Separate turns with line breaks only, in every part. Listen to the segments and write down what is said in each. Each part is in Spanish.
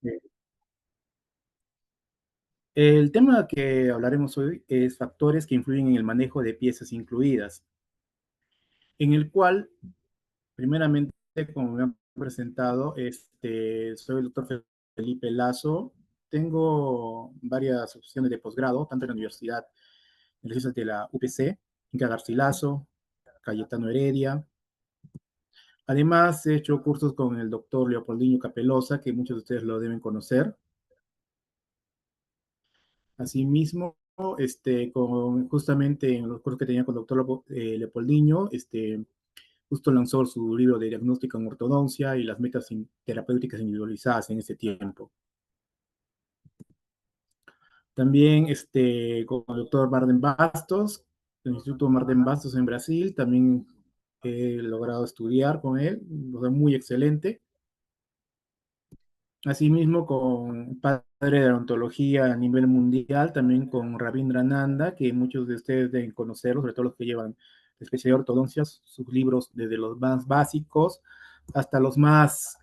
Bien. El tema que hablaremos hoy es factores que influyen en el manejo de piezas incluidas, en el cual, primeramente, como me han presentado, soy el doctor Felipe Lazo. Tengo varias opciones de posgrado, tanto en la Universidad de la UPC, Inca Garcilaso, Cayetano Heredia. Además, he hecho cursos con el doctor Leopoldino Capelosa, que muchos de ustedes lo deben conocer. Asimismo, justamente en los cursos que tenía con el doctor Leopoldino, justo lanzó su libro de diagnóstico en ortodoncia y las metas terapéuticas individualizadas en ese tiempo. También con el doctor Marden Bastos, del Instituto Marden Bastos en Brasil, también he logrado estudiar con él, o sea, muy excelente. Asimismo, con padre de la ontología a nivel mundial, también con Rabindrananda, que muchos de ustedes deben conocerlo, sobre todo los que llevan la especialidad de ortodoncias, sus libros desde los más básicos hasta los más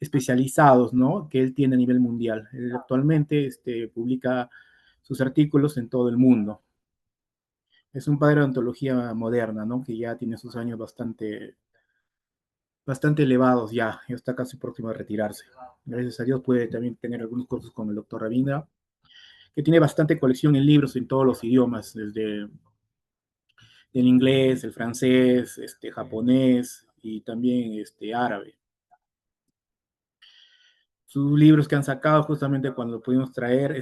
especializados, ¿no? Que él tiene a nivel mundial. Él actualmente publica sus artículos en todo el mundo. Es un padre de ontología moderna, ¿no? Que ya tiene sus años bastante elevados ya está casi próximo a retirarse. Gracias a Dios puede también tener algunos cursos con el doctor Rabindra, que tiene bastante colección en libros en todos los idiomas, desde el inglés, el francés, japonés y también árabe. Sus libros que han sacado justamente cuando lo pudimos traer,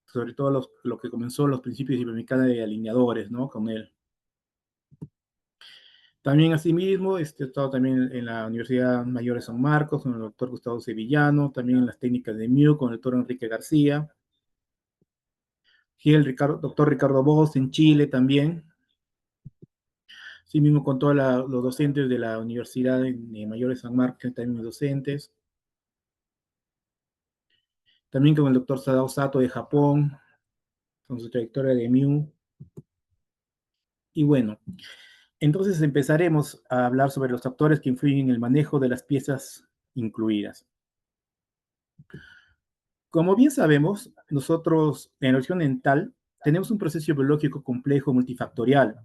sobre todo lo que comenzó los principios de biomecánica de alineadores, ¿no? Con él. También asimismo, he estado también en la Universidad Mayor de San Marcos con el doctor Gustavo Sevillano, también en las técnicas de MIU con el doctor Enrique García, y el doctor Ricardo Bosch en Chile también, sí mismo con todos los docentes de la Universidad Mayor de San Marcos, también docentes, también con el doctor Sadao Sato de Japón, con su trayectoria de MIU, y bueno, entonces empezaremos a hablar sobre los factores que influyen en el manejo de las piezas incluidas. Como bien sabemos, nosotros en la evolución dental tenemos un proceso biológico complejo multifactorial,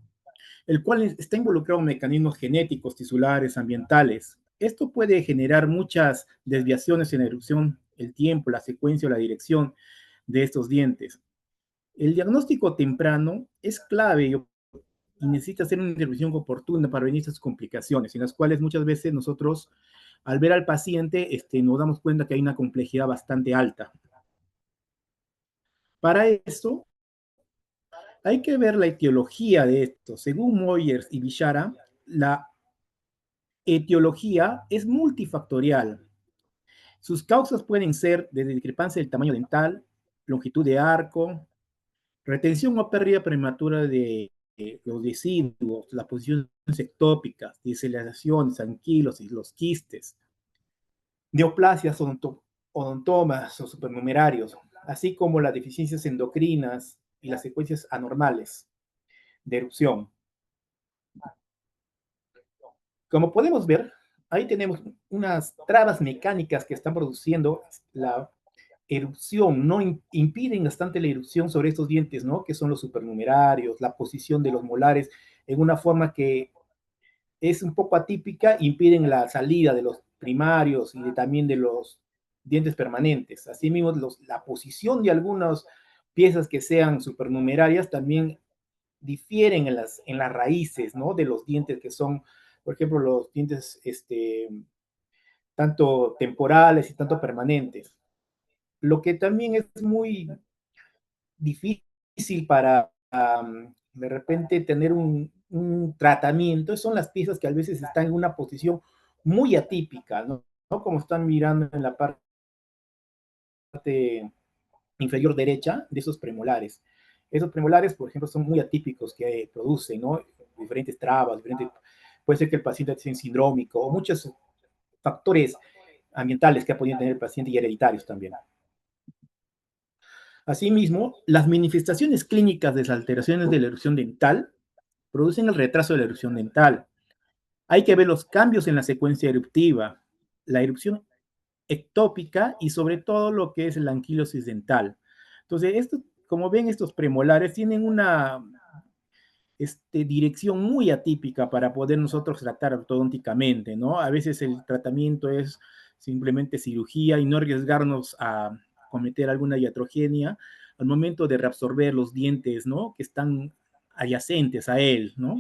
el cual está involucrado en mecanismos genéticos, tisulares, ambientales. Esto puede generar muchas desviaciones en la erupción, el tiempo, la secuencia o la dirección de estos dientes. El diagnóstico temprano es clave y necesita hacer una intervención oportuna para prevenir estas complicaciones, en las cuales muchas veces nosotros, al ver al paciente, nos damos cuenta que hay una complejidad bastante alta. Para esto, hay que ver la etiología de esto. Según Moyers y Bishara, la etiología es multifactorial. Sus causas pueden ser desde discrepancia del tamaño dental, longitud de arco, retención o pérdida prematura de los deciduos, las posiciones ectópicas, diselaciones, anquilosis, los quistes, neoplasias, odontomas o supernumerarios, así como las deficiencias endocrinas y las secuencias anormales de erupción. Como podemos ver, ahí tenemos unas trabas mecánicas que están produciendo la erupción, ¿no? Impiden bastante la erupción sobre estos dientes, ¿no? Que son los supernumerarios, la posición de los molares en una forma que es un poco atípica, impiden la salida de los primarios y también de los dientes permanentes. Asimismo, la posición de algunas piezas que sean supernumerarias también difieren en las raíces, ¿no? De los dientes que son, por ejemplo, los dientes tanto temporales y tanto permanentes. Lo que también es muy difícil para de repente tener un tratamiento son las piezas que a veces están en una posición muy atípica, ¿no? ¿No? Como están mirando en la parte inferior derecha de esos premolares. Esos premolares, por ejemplo, son muy atípicos que producen, ¿no? Diferentes trabas, puede ser que el paciente sea sindrómico o muchos factores ambientales que ha podido tener el paciente y hereditarios también. Asimismo, las manifestaciones clínicas de las alteraciones de la erupción dental producen el retraso de la erupción dental. Hay que ver los cambios en la secuencia eruptiva. La erupción ectópica y sobre todo lo que es la anquilosis dental. Entonces, esto, como ven, estos premolares tienen una dirección muy atípica para poder nosotros tratar ortodónticamente, ¿no? A veces el tratamiento es simplemente cirugía y no arriesgarnos a cometer alguna iatrogenia al momento de reabsorber los dientes, ¿no? Que están adyacentes a él, ¿no?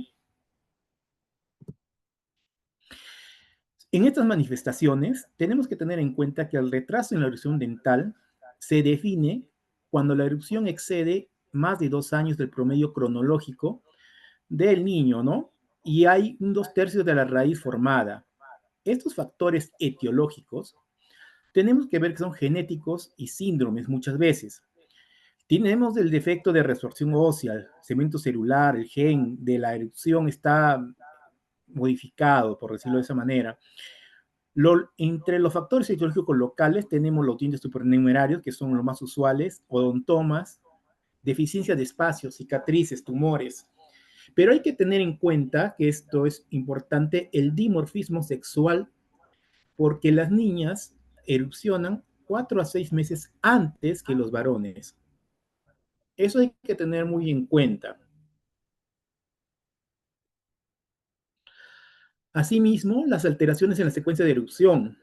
En estas manifestaciones tenemos que tener en cuenta que el retraso en la erupción dental se define cuando la erupción excede más de 2 años del promedio cronológico del niño, ¿no? Y hay un 2/3 de la raíz formada. Estos factores etiológicos tenemos que ver que son genéticos y síndromes muchas veces. Tenemos el defecto de resorción ósea, el cemento celular, el gen de la erupción está modificado, por decirlo de esa manera. Entre los factores etiológicos locales tenemos los dientes supernumerarios, que son los más usuales, odontomas, deficiencia de espacio, cicatrices, tumores. Pero hay que tener en cuenta que esto es importante, el dimorfismo sexual, porque las niñas erupcionan 4 a 6 meses antes que los varones. Eso hay que tener muy en cuenta. Asimismo, las alteraciones en la secuencia de erupción.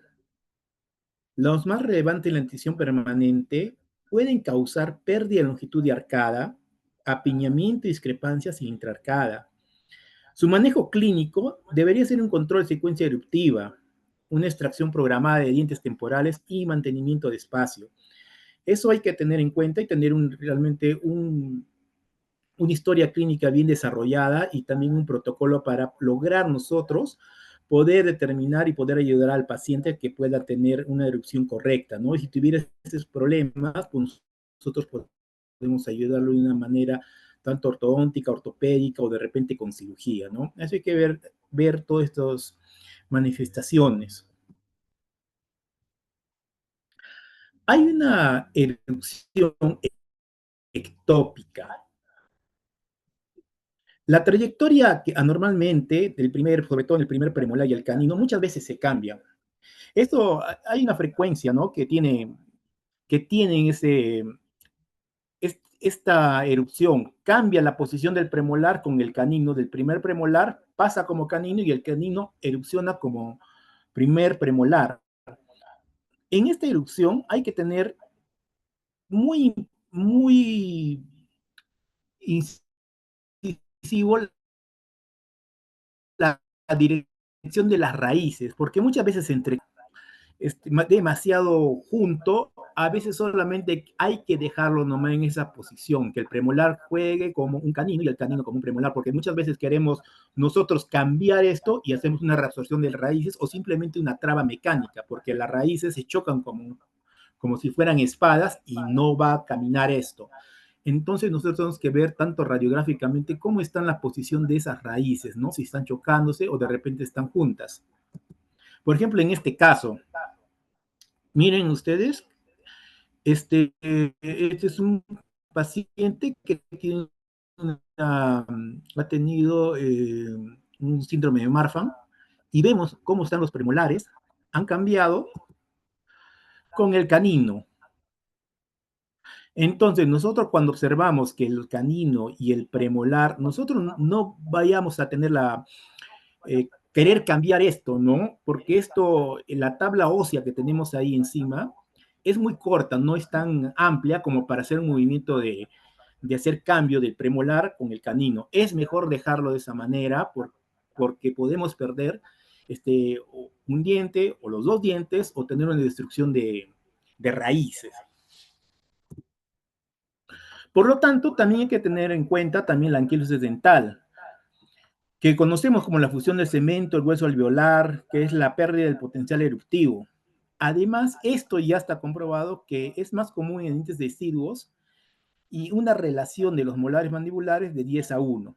Los más relevantes en la lentición permanente pueden causar pérdida de longitud de arcada, apiñamiento y discrepancias intraarcada. Su manejo clínico debería ser un control de secuencia eruptiva, una extracción programada de dientes temporales y mantenimiento de espacio. Eso hay que tener en cuenta y tener realmente una historia clínica bien desarrollada y también un protocolo para lograr nosotros poder determinar y poder ayudar al paciente a que pueda tener una erupción correcta, ¿no? Y si tuviera esos problemas, pues nosotros podemos ayudarlo de una manera tanto ortodóntica, ortopédica o de repente con cirugía, ¿no? Eso hay que ver todas estas manifestaciones. Hay una erupción ectópica. La trayectoria que anormalmente, sobre todo en el primer premolar y el canino, muchas veces se cambia. Esto, hay una frecuencia, ¿no? Que tienen esta erupción. Cambia la posición del premolar con el canino. Del primer premolar pasa como canino y el canino erupciona como primer premolar. En esta erupción hay que tener muy, muy incisivo la dirección de las raíces, porque muchas veces entre demasiado junto, a veces solamente hay que dejarlo nomás en esa posición, que el premolar juegue como un canino y el canino como un premolar, porque muchas veces queremos nosotros cambiar esto y hacemos una reabsorción de raíces o simplemente una traba mecánica, porque las raíces se chocan como si fueran espadas y no va a caminar esto. Entonces nosotros tenemos que ver tanto radiográficamente cómo está la posición de esas raíces, ¿no? Si están chocándose o de repente están juntas. Por ejemplo, en este caso, miren ustedes, este es un paciente que tiene ha tenido un síndrome de Marfan y vemos cómo están los premolares, han cambiado con el canino. Entonces, nosotros cuando observamos que el canino y el premolar, nosotros no vayamos a tener querer cambiar esto, ¿no? Porque la tabla ósea que tenemos ahí encima es muy corta, no es tan amplia como para hacer un movimiento de hacer cambio del premolar con el canino. Es mejor dejarlo de esa manera porque podemos perder un diente o los dos dientes o tener una destrucción de raíces. Por lo tanto, también hay que tener en cuenta también la anquilosis dental, que conocemos como la fusión del cemento, el hueso alveolar, que es la pérdida del potencial eruptivo. Además, esto ya está comprobado que es más común en dientes deciduos y una relación de los molares mandibulares de 10 a 1.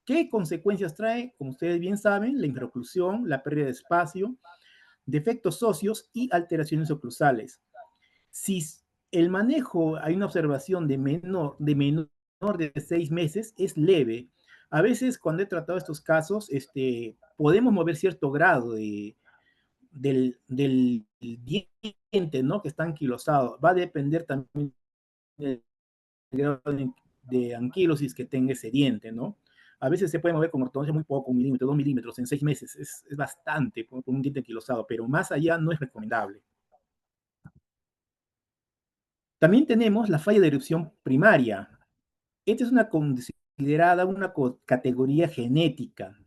¿Qué consecuencias trae? Como ustedes bien saben, la infraoclusión, la pérdida de espacio, defectos óseos y alteraciones oclusales. Si el manejo, hay una observación de menor de 6 meses, es leve. A veces cuando he tratado estos casos, podemos mover cierto grado del diente, ¿no? Que está anquilosado. Va a depender también del grado de anquilosis que tenga ese diente, ¿no? A veces se puede mover con ortodoncia muy poco, 1 milímetro, 2 milímetros en 6 meses. Es bastante con un diente anquilosado, pero más allá no es recomendable. También tenemos la falla de erupción primaria. Esta es considerada una categoría genética.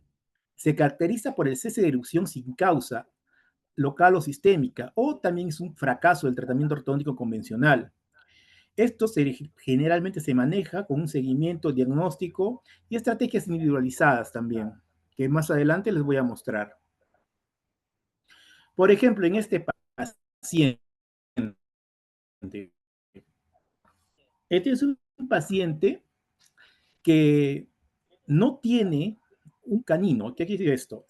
Se caracteriza por el cese de erupción sin causa, local o sistémica, o también es un fracaso del tratamiento ortodóntico convencional. Esto generalmente se maneja con un seguimiento diagnóstico y estrategias individualizadas también, que más adelante les voy a mostrar. Por ejemplo, en este paciente, este es un paciente que no tiene un canino. ¿Qué quiere decir esto?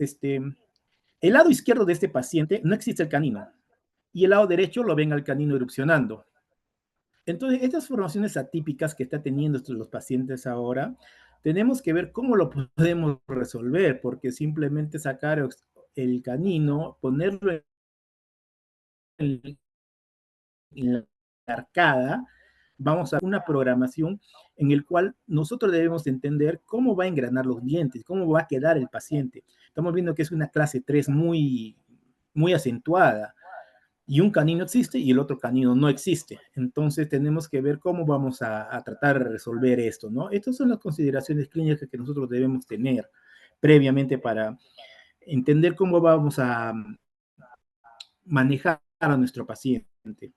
El lado izquierdo de este paciente no existe el canino y el lado derecho lo ven al canino erupcionando. Entonces, estas formaciones atípicas que está teniendo los pacientes ahora, tenemos que ver cómo lo podemos resolver, porque simplemente sacar el canino, ponerlo en la arcada, vamos a una programación en el cual nosotros debemos entender cómo va a engranar los dientes, cómo va a quedar el paciente. Estamos viendo que es una clase 3 muy acentuada y un canino existe y el otro canino no existe. Entonces tenemos que ver cómo vamos a tratar de resolver esto, ¿no? Estas son las consideraciones clínicas que nosotros debemos tener previamente para entender cómo vamos a manejar a nuestro paciente.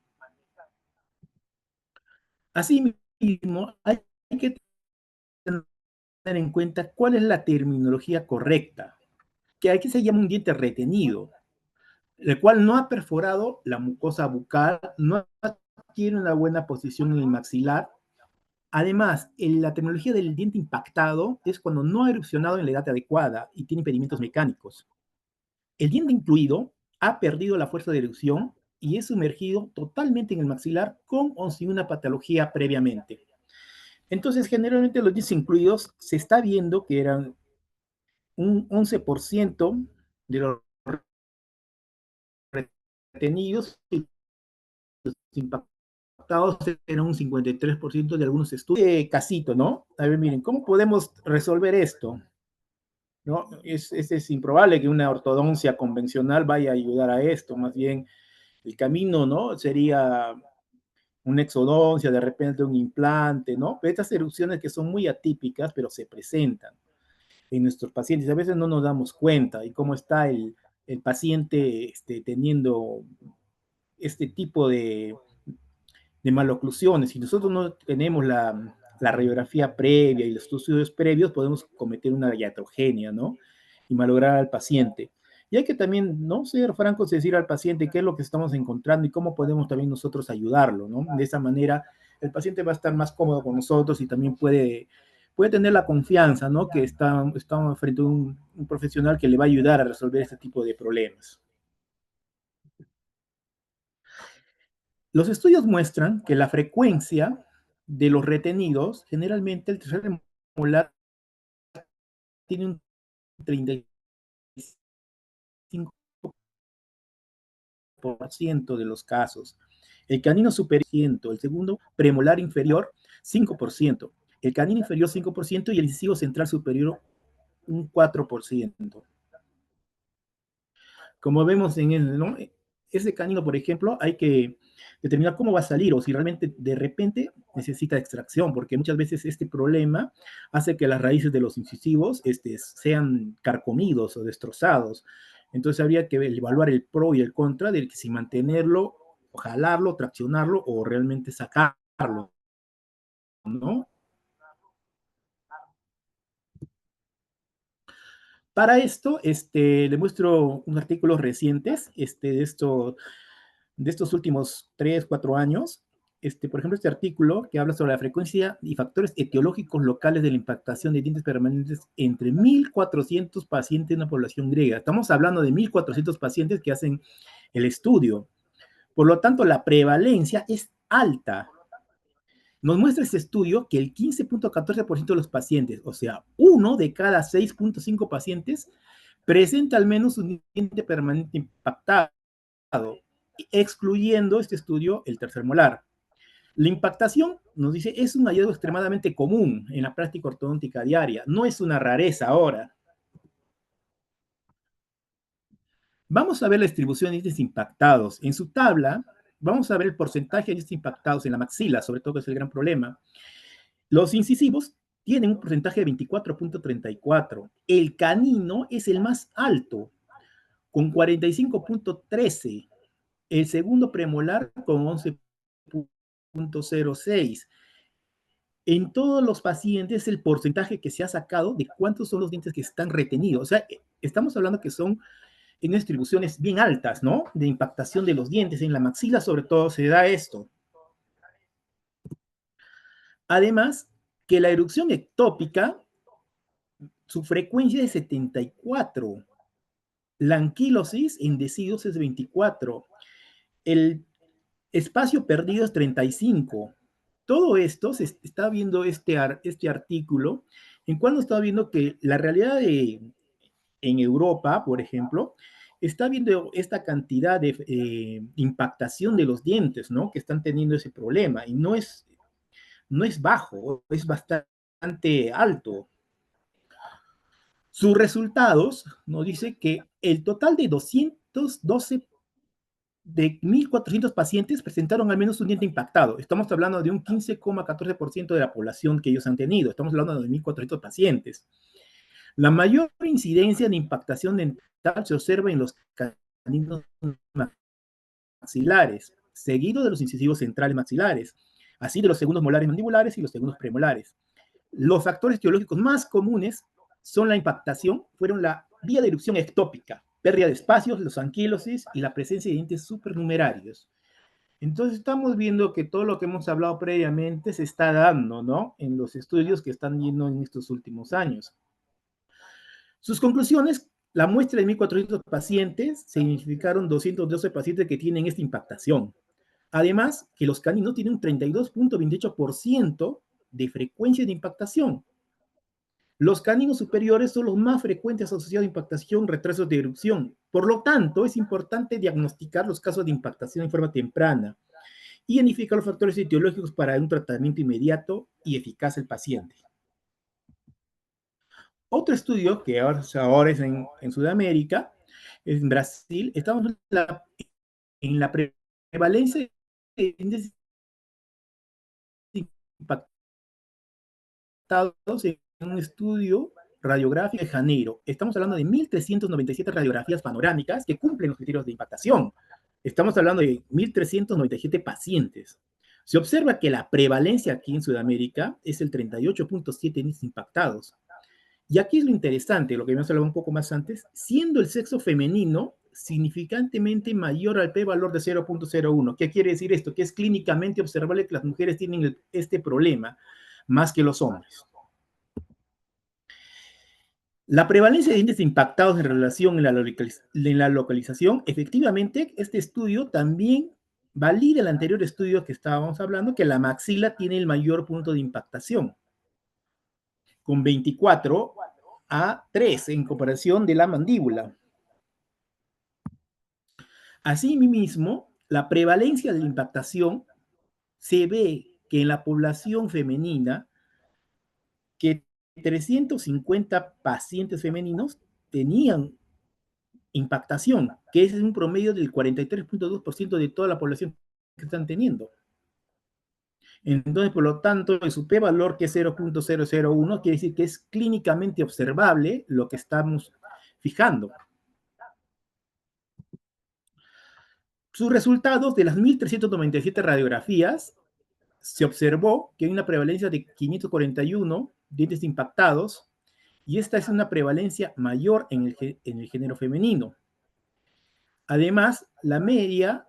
Asimismo, hay que tener en cuenta cuál es la terminología correcta, que aquí se llama un diente retenido, el cual no ha perforado la mucosa bucal, no tiene una buena posición en el maxilar. Además, la tecnología del diente impactado es cuando no ha erupcionado en la edad adecuada y tiene impedimentos mecánicos. El diente incluido ha perdido la fuerza de erupción y es sumergido totalmente en el maxilar con o sin una patología previamente. Entonces, generalmente los dientes incluidos se está viendo que eran un 11% de los retenidos y los impactados eran un 53% de algunos estudios. Casito, ¿no? A ver, miren, ¿cómo podemos resolver esto? ¿No? Es improbable que una ortodoncia convencional vaya a ayudar a esto, más bien el camino, ¿no? Sería una exodoncia, de repente un implante, ¿no? Estas erupciones que son muy atípicas, pero se presentan en nuestros pacientes. A veces no nos damos cuenta y cómo está el paciente teniendo este tipo de maloclusiones. Si nosotros no tenemos la radiografía previa y los estudios previos, podemos cometer una iatrogenia, ¿no? Y malograr al paciente. Y hay que también, ¿no? Ser francos, decir al paciente qué es lo que estamos encontrando y cómo podemos también nosotros ayudarlo, ¿no? De esa manera, el paciente va a estar más cómodo con nosotros y también puede tener la confianza, ¿no? Que está frente a un profesional que le va a ayudar a resolver este tipo de problemas. Los estudios muestran que la frecuencia de los retenidos, generalmente el tercer molar tiene un 35% de los casos. El canino superior, el segundo premolar inferior, 5%. El canino inferior, 5%, y el incisivo central superior, un 4%. Como vemos en el, ¿no? Ese canino, por ejemplo, hay que determinar cómo va a salir o si realmente de repente necesita extracción, porque muchas veces este problema hace que las raíces de los incisivos sean carcomidos o destrozados. Entonces habría que evaluar el pro y el contra de si mantenerlo, o jalarlo, traccionarlo o realmente sacarlo, ¿no? Para esto, le muestro unos artículos recientes de estos últimos 3, 4 años. Por ejemplo, este artículo que habla sobre la frecuencia y factores etiológicos locales de la impactación de dientes permanentes entre 1.400 pacientes de una población griega. Estamos hablando de 1.400 pacientes que hacen el estudio. Por lo tanto, la prevalencia es alta. Nos muestra este estudio que el 15.14% de los pacientes, o sea, uno de cada 6.5 pacientes, presenta al menos un diente permanente impactado. excluyendo este estudio el tercer molar. La impactación, nos dice, es un hallazgo extremadamente común en la práctica ortodóntica diaria, no es una rareza ahora. Vamos a ver la distribución de dientes impactados. En su tabla, vamos a ver el porcentaje de dientes impactados en la maxila, sobre todo que es el gran problema. Los incisivos tienen un porcentaje de 24.34. El canino es el más alto, con 45.13. El segundo premolar con 11.06. En todos los pacientes el porcentaje que se ha sacado de cuántos son los dientes que están retenidos. O sea, estamos hablando que son en distribuciones bien altas, ¿no? De impactación de los dientes. En la maxila, sobre todo, se da esto. Además, que la erupción ectópica, su frecuencia es 74. La anquilosis en deciduos es 24. El espacio perdido es 35. Todo esto se está viendo este artículo, en cuando está viendo que la realidad en Europa, por ejemplo, está viendo esta cantidad de impactación de los dientes, ¿no? Que están teniendo ese problema. Y no es bajo, es bastante alto. Sus resultados nos dice que el total de 212 de 1.400 pacientes presentaron al menos un diente impactado. Estamos hablando de un 15,14% de la población que ellos han tenido. Estamos hablando de 1.400 pacientes. La mayor incidencia de impactación dental se observa en los caninos maxilares, seguido de los incisivos centrales maxilares, así de los segundos molares mandibulares y los segundos premolares. Los factores etiológicos más comunes son la impactación, fueron la vía de erupción ectópica, pérdida de espacios, los anquilosis y la presencia de dientes supernumerarios. Entonces estamos viendo que todo lo que hemos hablado previamente se está dando, ¿no? En los estudios que están yendo en estos últimos años. Sus conclusiones, la muestra de 1.400 pacientes, se identificaron 212 pacientes que tienen esta impactación. Además, que los caninos tienen un 32.28% de frecuencia de impactación. Los caninos superiores son los más frecuentes asociados a impactación, retrasos de erupción. Por lo tanto, es importante diagnosticar los casos de impactación en forma temprana y identificar los factores etiológicos para un tratamiento inmediato y eficaz del paciente. Otro estudio que ahora es en Sudamérica, en Brasil, estamos en la prevalencia de índices impactados en un estudio radiográfico de Janeiro. Estamos hablando de 1.397 radiografías panorámicas que cumplen los criterios de impactación. Estamos hablando de 1.397 pacientes. Se observa que la prevalencia aquí en Sudamérica es el 38.7 índices impactados. Y aquí es lo interesante, lo que hemos hablado un poco más antes, siendo el sexo femenino significantemente mayor al p-valor de 0.01. ¿Qué quiere decir esto? Que es clínicamente observable que las mujeres tienen este problema más que los hombres. La prevalencia de índices impactados en relación en la localización, efectivamente, este estudio también valida el anterior estudio que estábamos hablando, que la maxila tiene el mayor punto de impactación, con 24 a 3 en comparación de la mandíbula. Asimismo, la prevalencia de la impactación se ve que en la población femenina, que 350 pacientes femeninos tenían impactación, que es un promedio del 43.2% de toda la población que están teniendo. Entonces, por lo tanto, en su p-valor, que es 0.001, quiere decir que es clínicamente observable lo que estamos fijando. Sus resultados de las 1.397 radiografías, se observó que hay una prevalencia de 541 dientes impactados, y esta es una prevalencia mayor en el género femenino. Además, la media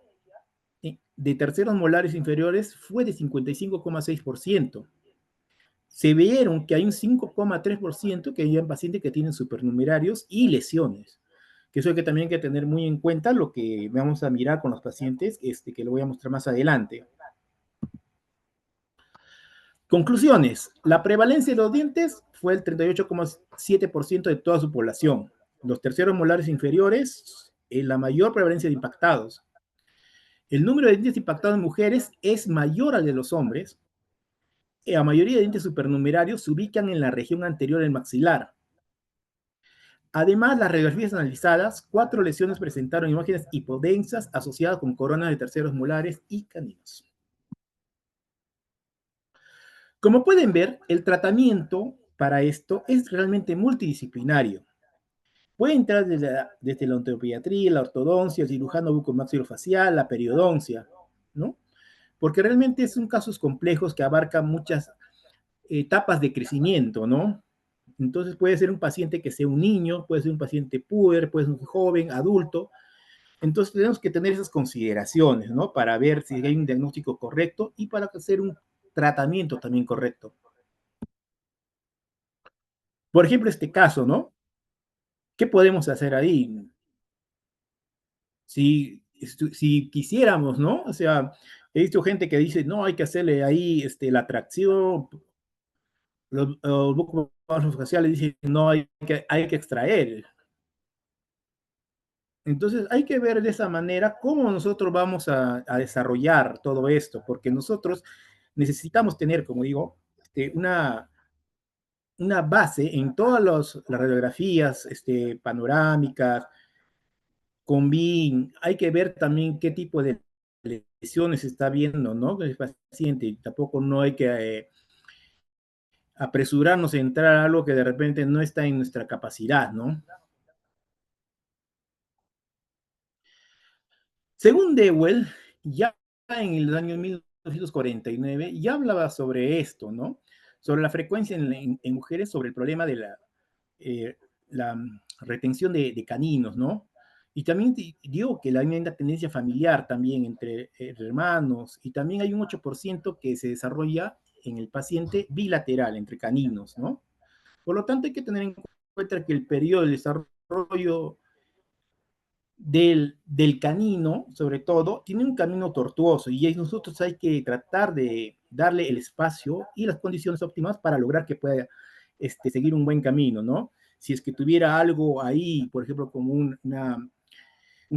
de terceros molares inferiores fue de 55,6%. Se vieron que hay un 5,3% que hay pacientes que tienen supernumerarios y lesiones. Que eso hay que también hay que tener muy en cuenta lo que vamos a mirar con los pacientes, que lo voy a mostrar más adelante. Conclusiones. La prevalencia de los dientes fue el 38,7% de toda su población. Los terceros molares inferiores, la mayor prevalencia de impactados. El número de dientes impactados en mujeres es mayor al de los hombres. La mayoría de dientes supernumerarios se ubican en la región anterior del maxilar. Además, las radiografías analizadas, 4 lesiones presentaron imágenes hipodensas asociadas con coronas de terceros molares y caninos. Como pueden ver, el tratamiento para esto es realmente multidisciplinario. Puede entrar desde la odontopediatría, la ortodoncia, el cirujano bucomaxilofacial, la periodoncia, ¿no? Porque realmente son casos complejos que abarcan muchas etapas de crecimiento, ¿no? Entonces puede ser un paciente que sea un niño, puede ser un paciente puber, puede ser un joven, adulto. Entonces tenemos que tener esas consideraciones, ¿no? Para ver si hay un diagnóstico correcto y para hacer un tratamiento también correcto. Por ejemplo, este caso, ¿no? ¿Qué podemos hacer ahí? Si quisiéramos, ¿no? O sea, he visto gente que dice, no, hay que hacerle ahí la tracción, los bucos faciales dicen, no, hay que extraer. Entonces hay que ver de esa manera cómo nosotros vamos a desarrollar todo esto, porque nosotros necesitamos tener, como digo, una base en todas las radiografías panorámicas, con BIM, hay que ver también qué tipo de lesiones está viendo, ¿no? El paciente, tampoco no hay que apresurarnos a entrar a algo que de repente no está en nuestra capacidad, ¿no? Según Dewey, ya en el año 1949, ya hablaba sobre esto, ¿no? Sobre la frecuencia en mujeres, sobre el problema de la retención de caninos, ¿no? Y también dio que hay una tendencia familiar también entre hermanos, y también hay un 8% que se desarrolla en el paciente bilateral entre caninos, ¿no? Por lo tanto, hay que tener en cuenta que el periodo de desarrollo del canino, sobre todo, tiene un camino tortuoso y nosotros hay que tratar de darle el espacio y las condiciones óptimas para lograr que pueda seguir un buen camino, ¿no? Si es que tuviera algo ahí, por ejemplo, como un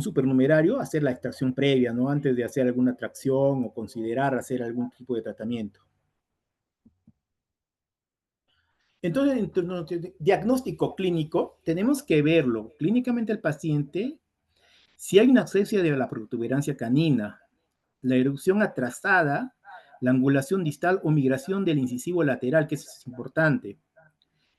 supernumerario, hacer la extracción previa, ¿no? Antes de hacer alguna tracción o considerar hacer algún tipo de tratamiento. Entonces, en nuestro diagnóstico clínico, tenemos que verlo clínicamente al paciente si hay una ausencia de la protuberancia canina, la erupción atrasada, la angulación distal o migración del incisivo lateral, que es importante.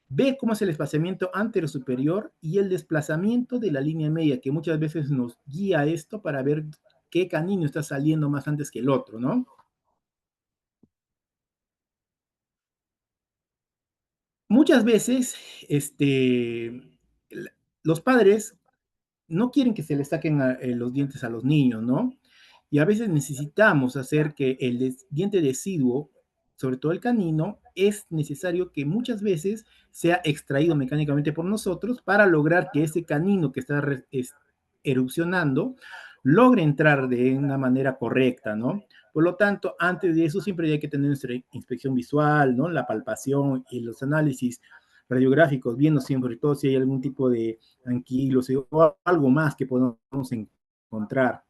Ve cómo es el espaciamiento anterior-superior y el desplazamiento de la línea media, que muchas veces nos guía esto para ver qué canino está saliendo más antes que el otro, ¿no? Muchas veces, los padres no quieren que se le saquen los dientes a los niños, ¿no? Y a veces necesitamos hacer que el diente deciduo, sobre todo el canino, es necesario que muchas veces sea extraído mecánicamente por nosotros para lograr que ese canino que está erupcionando logre entrar de una manera correcta, ¿no? Por lo tanto, antes de eso siempre hay que tener nuestra inspección visual, ¿no? La palpación y los análisis radiográficos, viendo siempre todo si hay algún tipo de anquilos o algo más que podamos encontrar.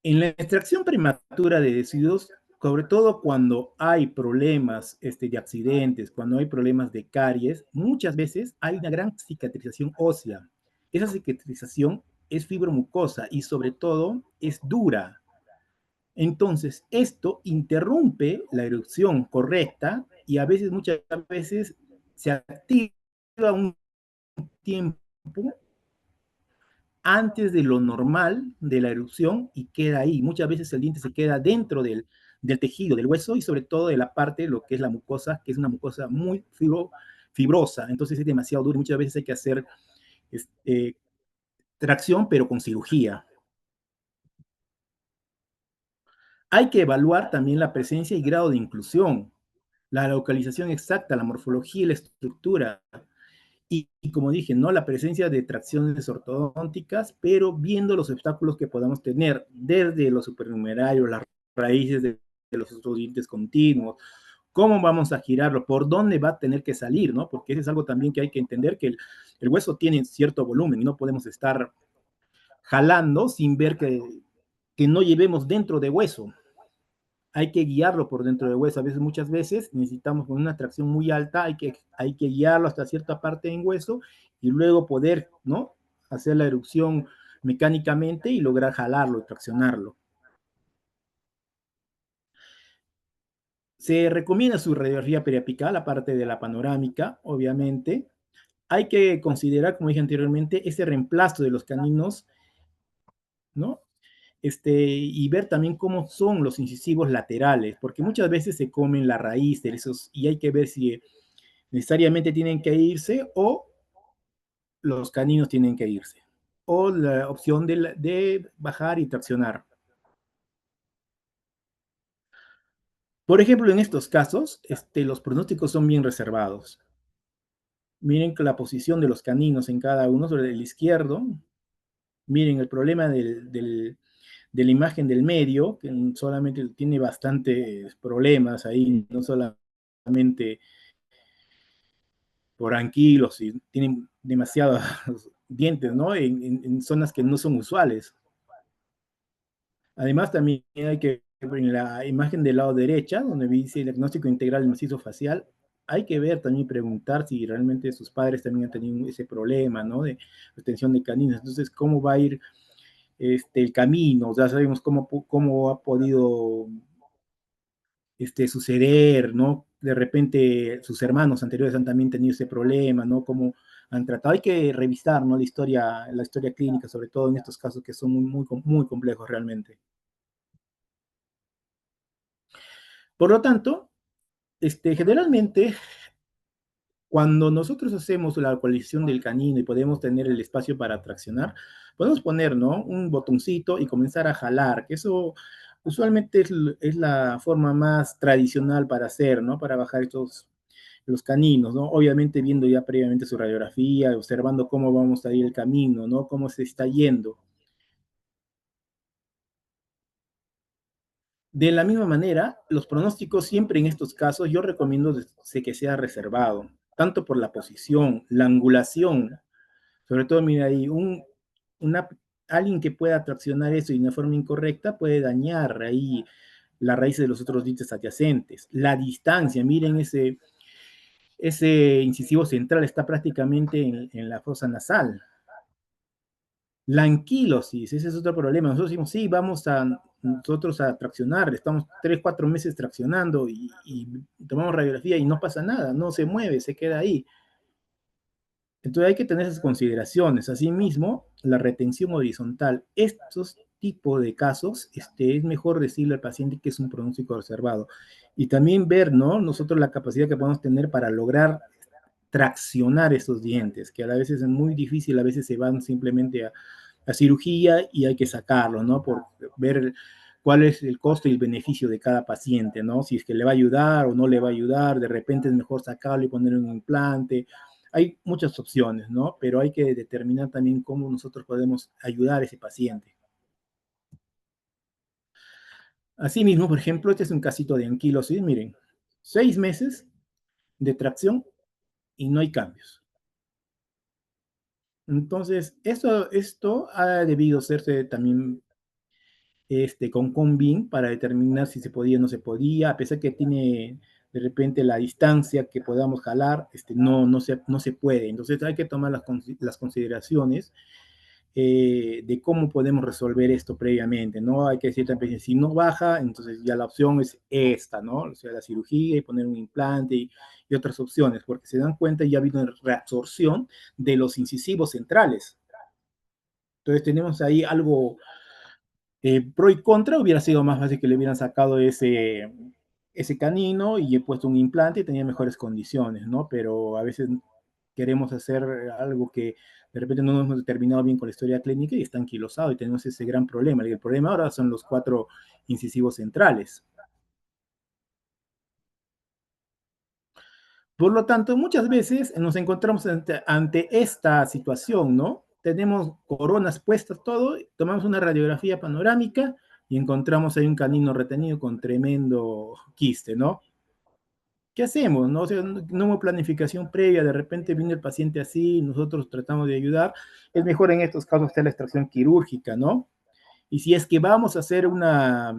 En la extracción prematura de residuos, sobre todo cuando hay problemas de accidentes, cuando hay problemas de caries, muchas veces hay una gran cicatrización ósea. Esa cicatrización es fibromucosa y sobre todo es dura. Entonces, esto interrumpe la erupción correcta y a veces, muchas veces, se activa un tiempo antes de lo normal de la erupción y queda ahí. Muchas veces el diente se queda dentro del tejido, del hueso y sobre todo de la parte, lo que es la mucosa, que es una mucosa muy fibrosa. Entonces es demasiado duro. Muchas veces hay que hacer tracción, pero con cirugía. Hay que evaluar también la presencia y grado de inclusión, la localización exacta, la morfología y la estructura. Y como dije, ¿no? La presencia de tracciones ortodónticas, pero viendo los obstáculos que podamos tener desde los supernumerarios, las raíces de los otros dientes continuos, cómo vamos a girarlo, por dónde va a tener que salir, ¿no? Porque eso es algo también que hay que entender, que el hueso tiene cierto volumen y no podemos estar jalando sin ver que no llevemos dentro de hueso. Hay que guiarlo por dentro del hueso. A veces, muchas veces, necesitamos con una tracción muy alta, hay que guiarlo hasta cierta parte en hueso y luego poder, ¿no? Hacer la erupción mecánicamente y lograr jalarlo, traccionarlo. Se recomienda su radiografía periapical, aparte de la panorámica, obviamente. Hay que considerar, como dije anteriormente, ese reemplazo de los caninos, ¿no? Y ver también cómo son los incisivos laterales, porque muchas veces se comen la raíz de esos y hay que ver si necesariamente tienen que irse o los caninos tienen que irse, o la opción de bajar y traccionar. Por ejemplo, en estos casos, los pronósticos son bien reservados. Miren que la posición de los caninos en cada uno sobre el izquierdo. Miren el problema de la imagen del medio, que solamente tiene bastantes problemas ahí, no solamente por anquilos, y tienen demasiados dientes, ¿no? En zonas que no son usuales. Además, también hay que ver en la imagen del lado derecha, donde dice el diagnóstico integral del macizo facial, hay que ver también, preguntar si realmente sus padres también han tenido ese problema, ¿no? De retención de caninos. Entonces, ¿cómo va a ir el camino? Ya sabemos cómo ha podido suceder, ¿no? De repente sus hermanos anteriores han también tenido ese problema, ¿no? Cómo han tratado. Hay que revisar, ¿no? La historia clínica, sobre todo en estos casos que son muy, muy, muy complejos realmente. Por lo tanto, generalmente, cuando nosotros hacemos la coalición del canino y podemos tener el espacio para traccionar, podemos poner, ¿no? Un botoncito y comenzar a jalar, que eso usualmente es la forma más tradicional para hacer, ¿no? Para bajar los caninos, ¿no? Obviamente viendo ya previamente su radiografía, observando cómo vamos a ir el camino, ¿no? Cómo se está yendo. De la misma manera, los pronósticos siempre en estos casos yo recomiendo que sea reservado, tanto por la posición, la angulación, sobre todo, mira ahí, una, alguien que pueda traccionar eso de una forma incorrecta puede dañar ahí la raíz de los otros dientes adyacentes. La distancia, miren ese incisivo central está prácticamente en la fosa nasal. La anquilosis, ese es otro problema. Nosotros decimos, sí, vamos nosotros a traccionar, estamos 3, 4 meses traccionando y tomamos radiografía y no pasa nada, no se mueve, se queda ahí. Entonces hay que tener esas consideraciones. Asimismo, la retención horizontal. Estos tipos de casos, es mejor decirle al paciente que es un pronóstico reservado. Y también ver, ¿no? Nosotros la capacidad que podemos tener para lograr traccionar esos dientes, que a veces es muy difícil, a veces se van simplemente a cirugía y hay que sacarlo, ¿no? Por ver cuál es el costo y el beneficio de cada paciente, ¿no? Si es que le va a ayudar o no le va a ayudar, de repente es mejor sacarlo y poner un implante. Hay muchas opciones, ¿no? Pero hay que determinar también cómo nosotros podemos ayudar a ese paciente. Asimismo, por ejemplo, este es un casito de anquilosis, miren, 6 meses de tracción y no hay cambios. Entonces, esto ha debido hacerse también con Convin para determinar si se podía o no se podía, a pesar que tiene de repente la distancia que podamos jalar, no se puede. Entonces hay que tomar las consideraciones de cómo podemos resolver esto previamente, ¿no? Hay que decir también, si no baja, entonces ya la opción es esta, ¿no? O sea, la cirugía y poner un implante y otras opciones, porque se dan cuenta ya ha habido una reabsorción de los incisivos centrales. Entonces tenemos ahí algo pro y contra. Hubiera sido más fácil que le hubieran sacado ese canino y he puesto un implante y tenía mejores condiciones, ¿no? Pero a veces queremos hacer algo que de repente no hemos determinado bien con la historia clínica y está anquilosado y tenemos ese gran problema. Y el problema ahora son los 4 incisivos centrales. Por lo tanto, muchas veces nos encontramos ante esta situación, ¿no? Tenemos coronas puestas, todo, tomamos una radiografía panorámica y encontramos ahí un canino retenido con tremendo quiste, ¿no? ¿qué hacemos? ¿No? O sea, no hubo planificación previa, de repente viene el paciente así, nosotros tratamos de ayudar. Es mejor en estos casos hacer la extracción quirúrgica, ¿no? Y si es que vamos a hacer una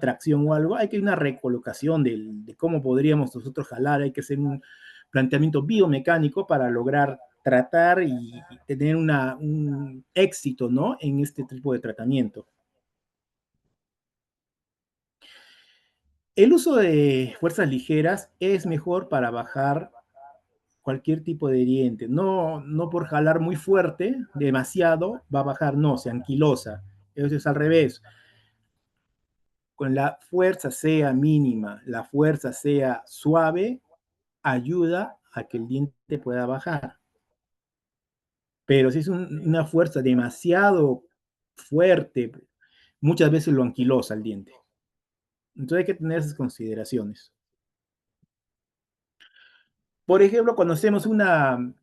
tracción o algo, hay que una recolocación de cómo podríamos nosotros jalar, hay que hacer un planteamiento biomecánico para lograr tratar y tener un éxito, ¿no? En este tipo de tratamiento. El uso de fuerzas ligeras es mejor para bajar cualquier tipo de diente. No, no por jalar muy fuerte, demasiado, va a bajar, no, se anquilosa. Eso es al revés. Con la fuerza sea mínima, la fuerza sea suave, ayuda a que el diente pueda bajar. Pero si es una fuerza demasiado fuerte, muchas veces lo anquilosa el diente. Entonces hay que tener esas consideraciones. Por ejemplo, cuando hacemos una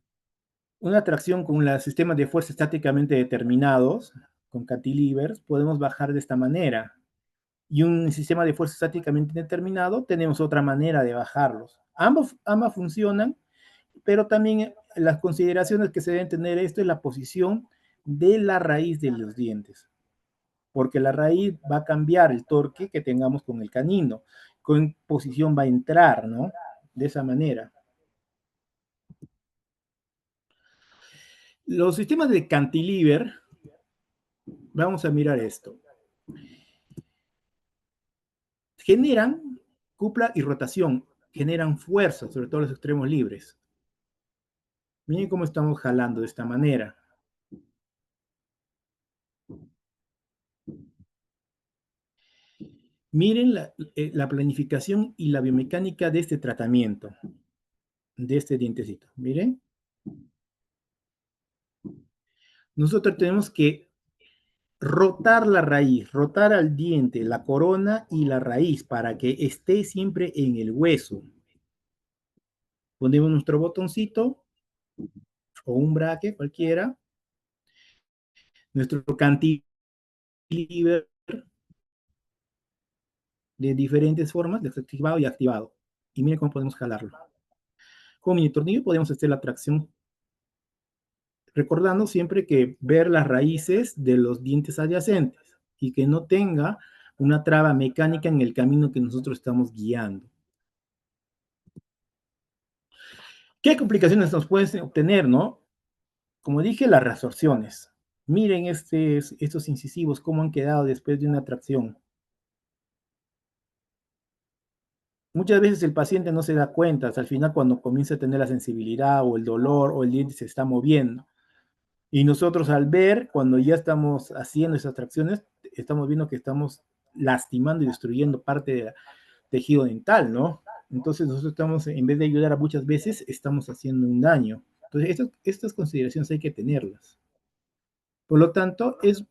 tracción con los sistemas de fuerza estáticamente determinados, con cantilevers, podemos bajar de esta manera. Y un sistema de fuerza estáticamente determinado, tenemos otra manera de bajarlos. Ambas funcionan, pero también las consideraciones que se deben tener esto es la posición de la raíz de los dientes, porque la raíz va a cambiar el torque que tengamos con el canino, con posición va a entrar, ¿no? De esa manera. Los sistemas de cantilever, vamos a mirar esto, generan cupla y rotación, generan fuerza, sobre todo los extremos libres. Miren cómo estamos jalando de esta manera. Miren la planificación y la biomecánica de este tratamiento, de este dientecito. Miren, nosotros tenemos que rotar la raíz, rotar al diente, la corona y la raíz para que esté siempre en el hueso. Ponemos nuestro botoncito o un braque cualquiera, nuestro cantilever de diferentes formas, desactivado y activado. Y miren cómo podemos jalarlo. Con mi tornillo podemos hacer la tracción, recordando siempre que ver las raíces de los dientes adyacentes y que no tenga una traba mecánica en el camino que nosotros estamos guiando. ¿Qué complicaciones nos pueden obtener, no? Como dije, las resorciones. Miren estos incisivos, cómo han quedado después de una tracción. Muchas veces el paciente no se da cuenta, hasta el final cuando comienza a tener la sensibilidad o el dolor o el diente se está moviendo. Y nosotros al ver, cuando ya estamos haciendo esas tracciones, estamos viendo que estamos lastimando y destruyendo parte del tejido dental, ¿no? Entonces nosotros estamos, en vez de ayudar a muchas veces, estamos haciendo un daño. Entonces estas consideraciones hay que tenerlas. Por lo tanto, es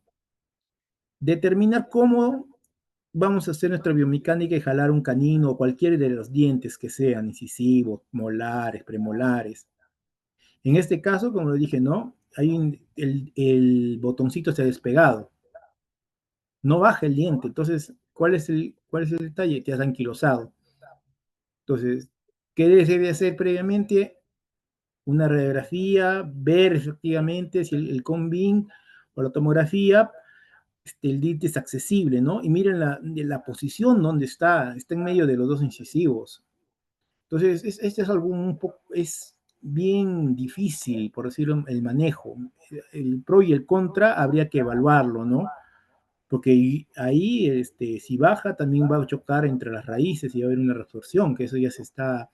determinar cómo vamos a hacer nuestra biomecánica y jalar un canino o cualquier de los dientes que sean incisivos, molares, premolares. En este caso, como lo dije, no, el botoncito se ha despegado, no baja el diente. Entonces, ¿cuál es el detalle? Te has anquilosado. Entonces, ¿qué se debe hacer previamente? Una radiografía, ver efectivamente si el combin o la tomografía, el diente es accesible, ¿no? Y miren la posición donde está en medio de los dos incisivos. Entonces, este es algo un poco, es bien difícil, por decirlo, el manejo. El pro y el contra habría que evaluarlo, ¿no? Porque ahí, si baja, también va a chocar entre las raíces y va a haber una resorción, que eso ya se está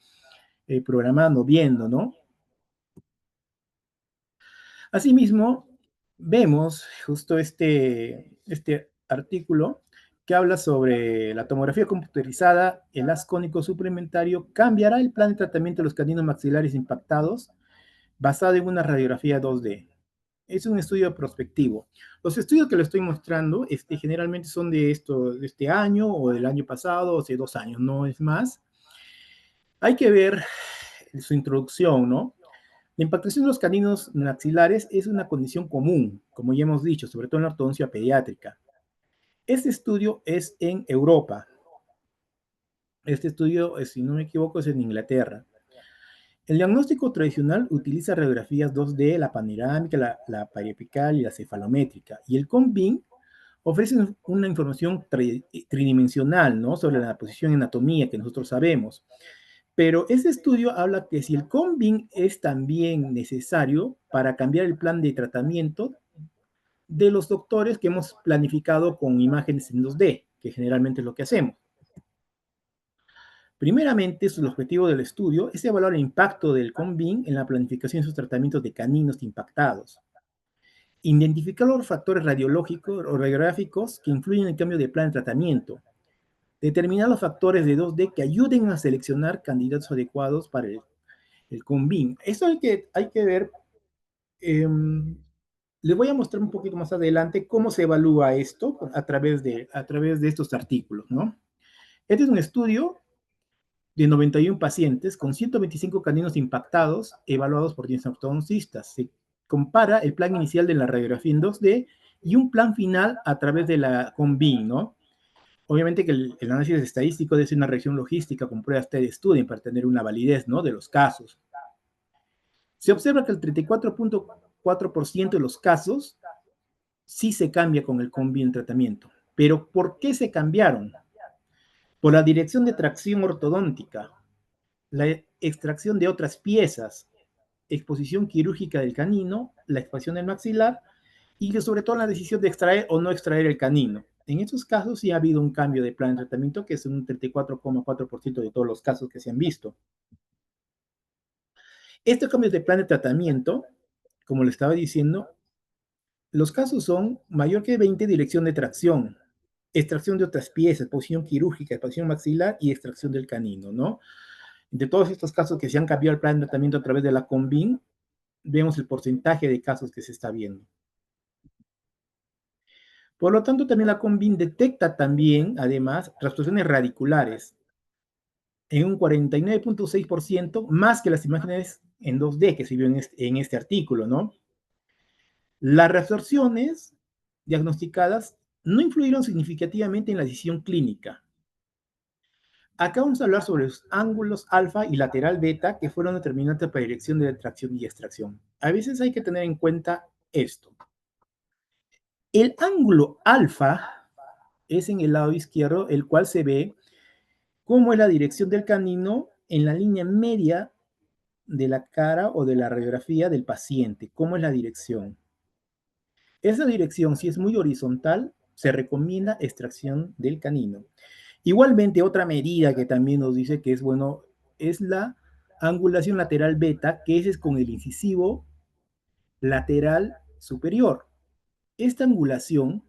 programando, viendo, ¿no? Asimismo, vemos justo este artículo que habla sobre la tomografía computerizada, el haz cónico suplementario cambiará el plan de tratamiento de los caninos maxilares impactados basado en una radiografía 2D. Es un estudio prospectivo. Los estudios que le estoy mostrando generalmente son de este año o del año pasado o de 2 años, no es más. Hay que ver su introducción, ¿no? La impactación de los caninos maxilares es una condición común, como ya hemos dicho, sobre todo en la ortodoncia pediátrica. Este estudio es en Europa. Este estudio, si no me equivoco, es en Inglaterra. El diagnóstico tradicional utiliza radiografías 2D, la panorámica, la periapical y la cefalométrica. Y el COMBIN ofrece una información tridimensional, ¿no? Sobre la posición en anatomía que nosotros sabemos. Pero este estudio habla que si el COMBIN es también necesario para cambiar el plan de tratamiento de los doctores que hemos planificado con imágenes en 2D, que generalmente es lo que hacemos. Primeramente, el objetivo del estudio es evaluar el impacto del COMBIN en la planificación de sus tratamientos de caninos impactados. Identificar los factores radiológicos o radiográficos que influyen en el cambio de plan de tratamiento. Determinar los factores de 2D que ayuden a seleccionar candidatos adecuados para el COMBIN. Eso hay que ver. Eh, Les voy a mostrar un poquito más adelante cómo se evalúa esto a través de estos artículos, ¿no? Este es un estudio de 91 pacientes con 125 caninos impactados evaluados por 10 ortodoncistas. Se compara el plan inicial de la radiografía en 2D y un plan final a través de la COMBIN, ¿no? Obviamente que el análisis estadístico debe ser una reacción logística con pruebas de estudio para tener una validez, ¿no? De los casos. Se observa que el 34.4% de los casos sí se cambia con el COMBIN tratamiento. Pero ¿por qué se cambiaron? Por la dirección de tracción ortodóntica, la extracción de otras piezas, exposición quirúrgica del canino, la expansión del maxilar y sobre todo la decisión de extraer o no extraer el canino. En estos casos sí ha habido un cambio de plan de tratamiento que es un 34,4% de todos los casos que se han visto. Estos cambios de plan de tratamiento, como le estaba diciendo, los casos son mayor que 20 dirección de tracción, extracción de otras piezas, posición quirúrgica, expansión maxilar y extracción del canino, ¿no? De todos estos casos que se han cambiado el plan de tratamiento a través de la COMBIN, vemos el porcentaje de casos que se está viendo. Por lo tanto, también la COMBIN detecta también, además, transfusiones radiculares en un 49.6% más que las imágenes en 2D que se vio en este artículo, ¿no? Las reabsorciones diagnosticadas no influyeron significativamente en la decisión clínica. Acá vamos a hablar sobre los ángulos alfa y lateral beta que fueron determinantes para dirección de tracción y extracción. A veces hay que tener en cuenta esto. El ángulo alfa es en el lado izquierdo, el cual se ve cómo es la dirección del canino en la línea media de la cara o de la radiografía del paciente, cómo es la dirección. Esa dirección, si es muy horizontal, se recomienda extracción del canino. Igualmente, otra medida que también nos dice que es bueno es la angulación lateral beta, que es con el incisivo lateral superior. Esta angulación,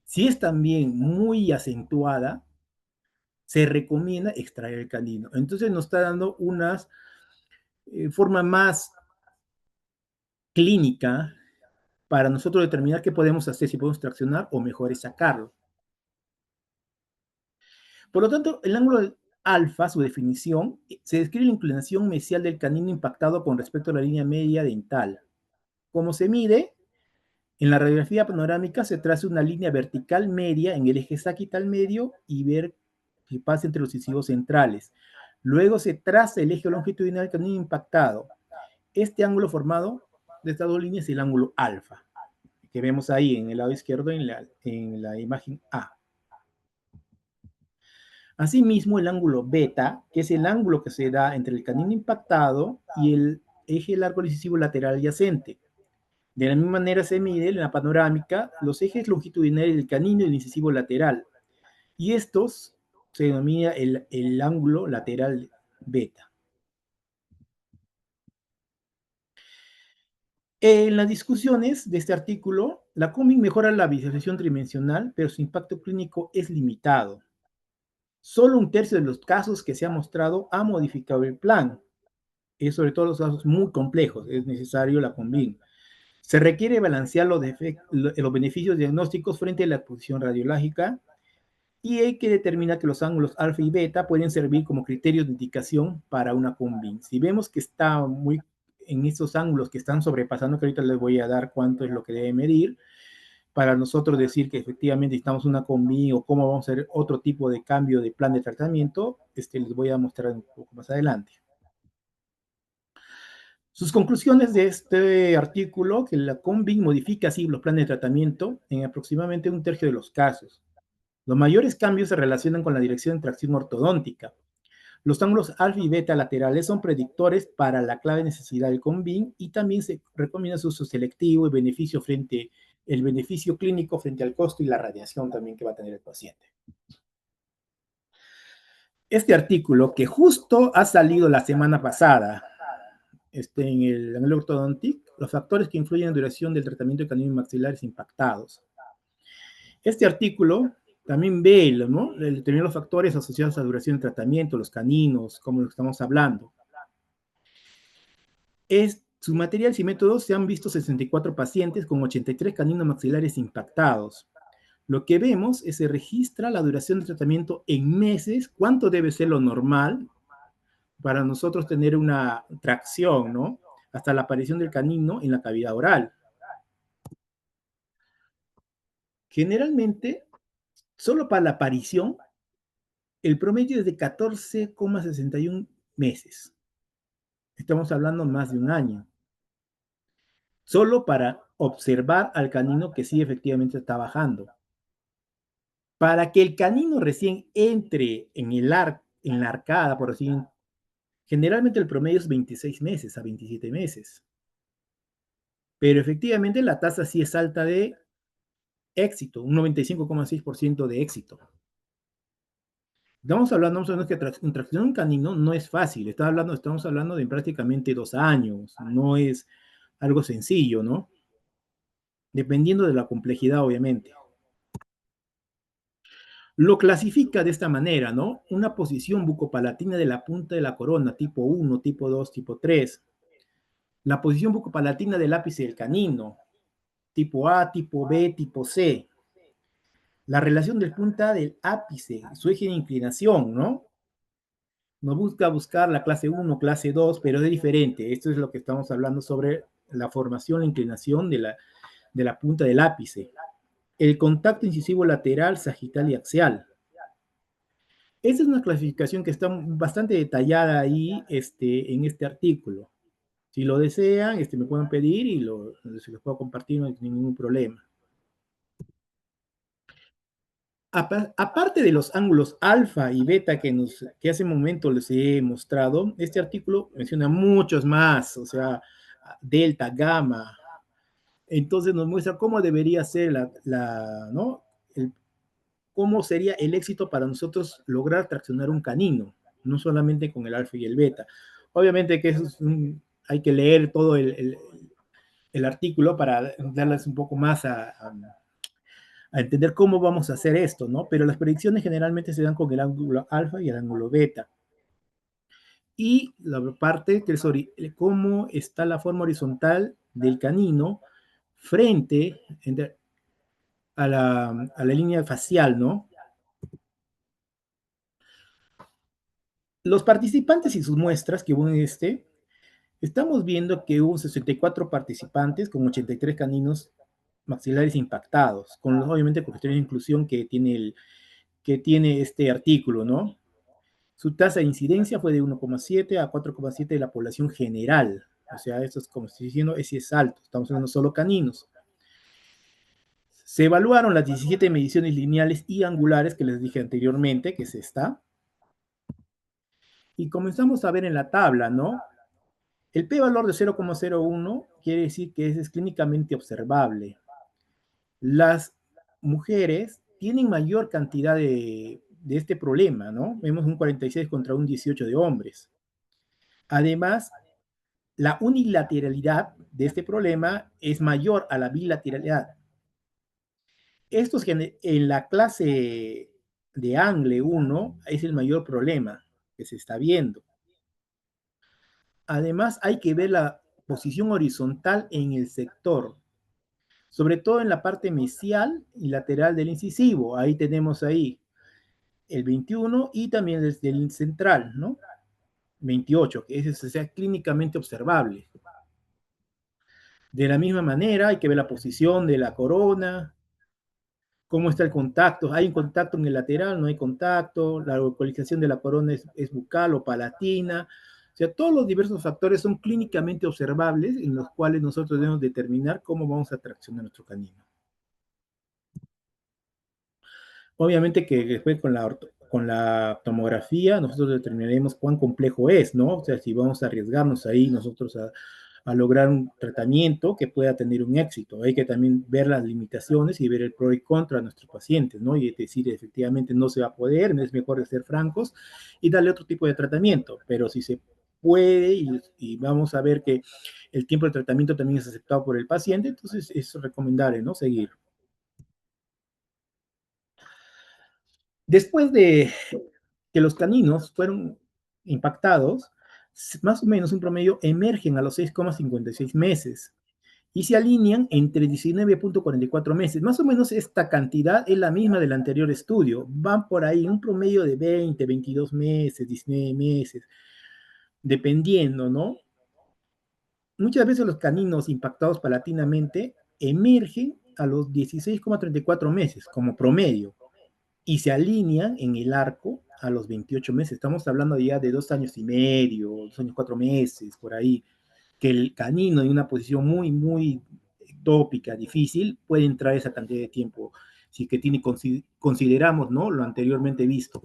si es también muy acentuada, se recomienda extraer el canino. Entonces nos está dando una forma más clínica para nosotros determinar qué podemos hacer, si podemos traccionar o mejor es sacarlo. Por lo tanto, el ángulo alfa, su definición, se describe la inclinación mesial del canino impactado con respecto a la línea media dental. Como se mide, en la radiografía panorámica se traza una línea vertical media en el eje sagital medio y ver que pasa entre los incisivos centrales. Luego se traza el eje longitudinal del canino impactado. Este ángulo formado de estas dos líneas es el ángulo alfa, que vemos ahí en el lado izquierdo en la imagen A. Asimismo, el ángulo beta, que es el ángulo que se da entre el canino impactado y el eje largo incisivo lateral adyacente. De la misma manera se mide en la panorámica los ejes longitudinales del canino y el incisivo lateral. Y estos se denomina el ángulo lateral beta. En las discusiones de este artículo, la COMIC mejora la visualización tridimensional, pero su impacto clínico es limitado. Solo un tercio de los casos que se ha mostrado ha modificado el plan. Es sobre todo los casos muy complejos, es necesario la COMBIN. Se requiere balancear los beneficios diagnósticos frente a la exposición radiológica y hay que determinar que los ángulos alfa y beta pueden servir como criterios de indicación para una COMBIN. Si vemos que está muy en estos ángulos que están sobrepasando, que ahorita les voy a dar cuánto es lo que debe medir, para nosotros decir que efectivamente necesitamos una combi o cómo vamos a hacer otro tipo de cambio de plan de tratamiento, les voy a mostrar un poco más adelante. Sus conclusiones de este artículo, que la combi modifica así los planes de tratamiento en aproximadamente un tercio de los casos. Los mayores cambios se relacionan con la dirección de tracción ortodóntica. Los ángulos alfa y beta laterales son predictores para la clave necesidad del combin y también se recomienda su uso selectivo y el beneficio clínico frente al costo y la radiación también que va a tener el paciente. Este artículo que justo ha salido la semana pasada en el Orthodontic, los factores que influyen en la duración del tratamiento de caninos maxilares impactados. Este artículo también ve, ¿no?, determina los factores asociados a la duración del tratamiento, los caninos, como lo que estamos hablando. Su material y métodos se han visto 64 pacientes con 83 caninos maxilares impactados. Lo que vemos es que se registra la duración del tratamiento en meses, cuánto debe ser lo normal para nosotros tener una tracción, ¿no?, hasta la aparición del canino en la cavidad oral. Generalmente, solo para la aparición, el promedio es de 14,61 meses. Estamos hablando más de un año. Solo para observar al canino que sí efectivamente está bajando. Para que el canino recién entre en la arcada, por así decirlo, generalmente el promedio es 26 meses a 27 meses. Pero efectivamente la tasa sí es alta de éxito, un 95,6% de éxito. Estamos hablando que traccionar un canino no es fácil, estamos hablando de prácticamente 2 años, no es algo sencillo, ¿no? Dependiendo de la complejidad, obviamente. Lo clasifica de esta manera, ¿no? Una posición bucopalatina de la punta de la corona, tipo 1, tipo 2, tipo 3. La posición bucopalatina del ápice del canino, tipo A, tipo B, tipo C. La relación del punta del ápice, su eje de inclinación, ¿no? Nos buscar la clase 1, clase 2, pero es diferente. Esto es lo que estamos hablando sobre la formación, la inclinación de la punta del ápice. El contacto incisivo lateral, sagital y axial. Esa es una clasificación que está bastante detallada ahí en este artículo. Si lo desean, me pueden pedir y se los puedo compartir, no hay ningún problema. Aparte de los ángulos alfa y beta que hace un momento les he mostrado, este artículo menciona muchos más, o sea, delta, gamma. Entonces nos muestra cómo debería ser ¿no?, cómo sería el éxito para nosotros lograr traccionar un canino, no solamente con el alfa y el beta. Obviamente que hay que leer todo el artículo para darles un poco más a entender cómo vamos a hacer esto, ¿no? Pero las predicciones generalmente se dan con el ángulo alfa y el ángulo beta. Y la parte que es cómo está la forma horizontal del canino frente a la línea facial, ¿no? Los participantes y sus muestras que hubo en estamos viendo que hubo 64 participantes con 83 caninos maxilares impactados, obviamente con criterios de inclusión que tiene este artículo, ¿no? Su tasa de incidencia fue de 1,7 a 4,7 de la población general. O sea, esto es como estoy diciendo, ese es alto. Estamos hablando solo caninos. Se evaluaron las 17 mediciones lineales y angulares que les dije anteriormente, que es esta. Y comenzamos a ver en la tabla, ¿no? El p-valor de 0,01 quiere decir que es clínicamente observable. Las mujeres tienen mayor cantidad de este problema, ¿no? Vemos un 46 contra un 18 de hombres. Además, la unilateralidad de este problema es mayor a la bilateralidad. Esto es que en la clase de Angle 1 es el mayor problema que se está viendo. Además, hay que ver la posición horizontal en el sector, sobre todo en la parte mesial y lateral del incisivo. Ahí tenemos el 21 y también desde el central, ¿no? 28, que es sea, clínicamente observable. De la misma manera, hay que ver la posición de la corona, cómo está el contacto, hay un contacto en el lateral, no hay contacto, la localización de la corona es bucal o palatina, o sea, todos los diversos factores son clínicamente observables en los cuales nosotros debemos determinar cómo vamos a traccionar nuestro canino. Obviamente que después con la tomografía nosotros determinaremos cuán complejo es, ¿no? O sea, si vamos a arriesgarnos ahí nosotros a lograr un tratamiento que pueda tener un éxito. Hay que también ver las limitaciones y ver el pro y contra de nuestros pacientes, ¿no? Y decir, efectivamente, no se va a poder, es mejor ser francos y darle otro tipo de tratamiento. Pero si se puede y vamos a ver que el tiempo de tratamiento también es aceptado por el paciente, entonces es recomendable, ¿no? Seguir. Después de que los caninos fueron impactados, más o menos un promedio emergen a los 6,56 meses y se alinean entre 19,44 meses. Más o menos esta cantidad es la misma del anterior estudio. Van por ahí un promedio de 20, 22 meses, 19 meses, dependiendo, ¿no? Muchas veces los caninos impactados palatinamente emergen a los 16,34 meses como promedio y se alinean en el arco a los 28 meses. Estamos hablando ya de 2 años y medio, 2 años, 4 meses, por ahí, que el canino en una posición muy, muy tópica, difícil, puede entrar esa cantidad de tiempo, si que tiene, consideramos, ¿no? Lo anteriormente visto.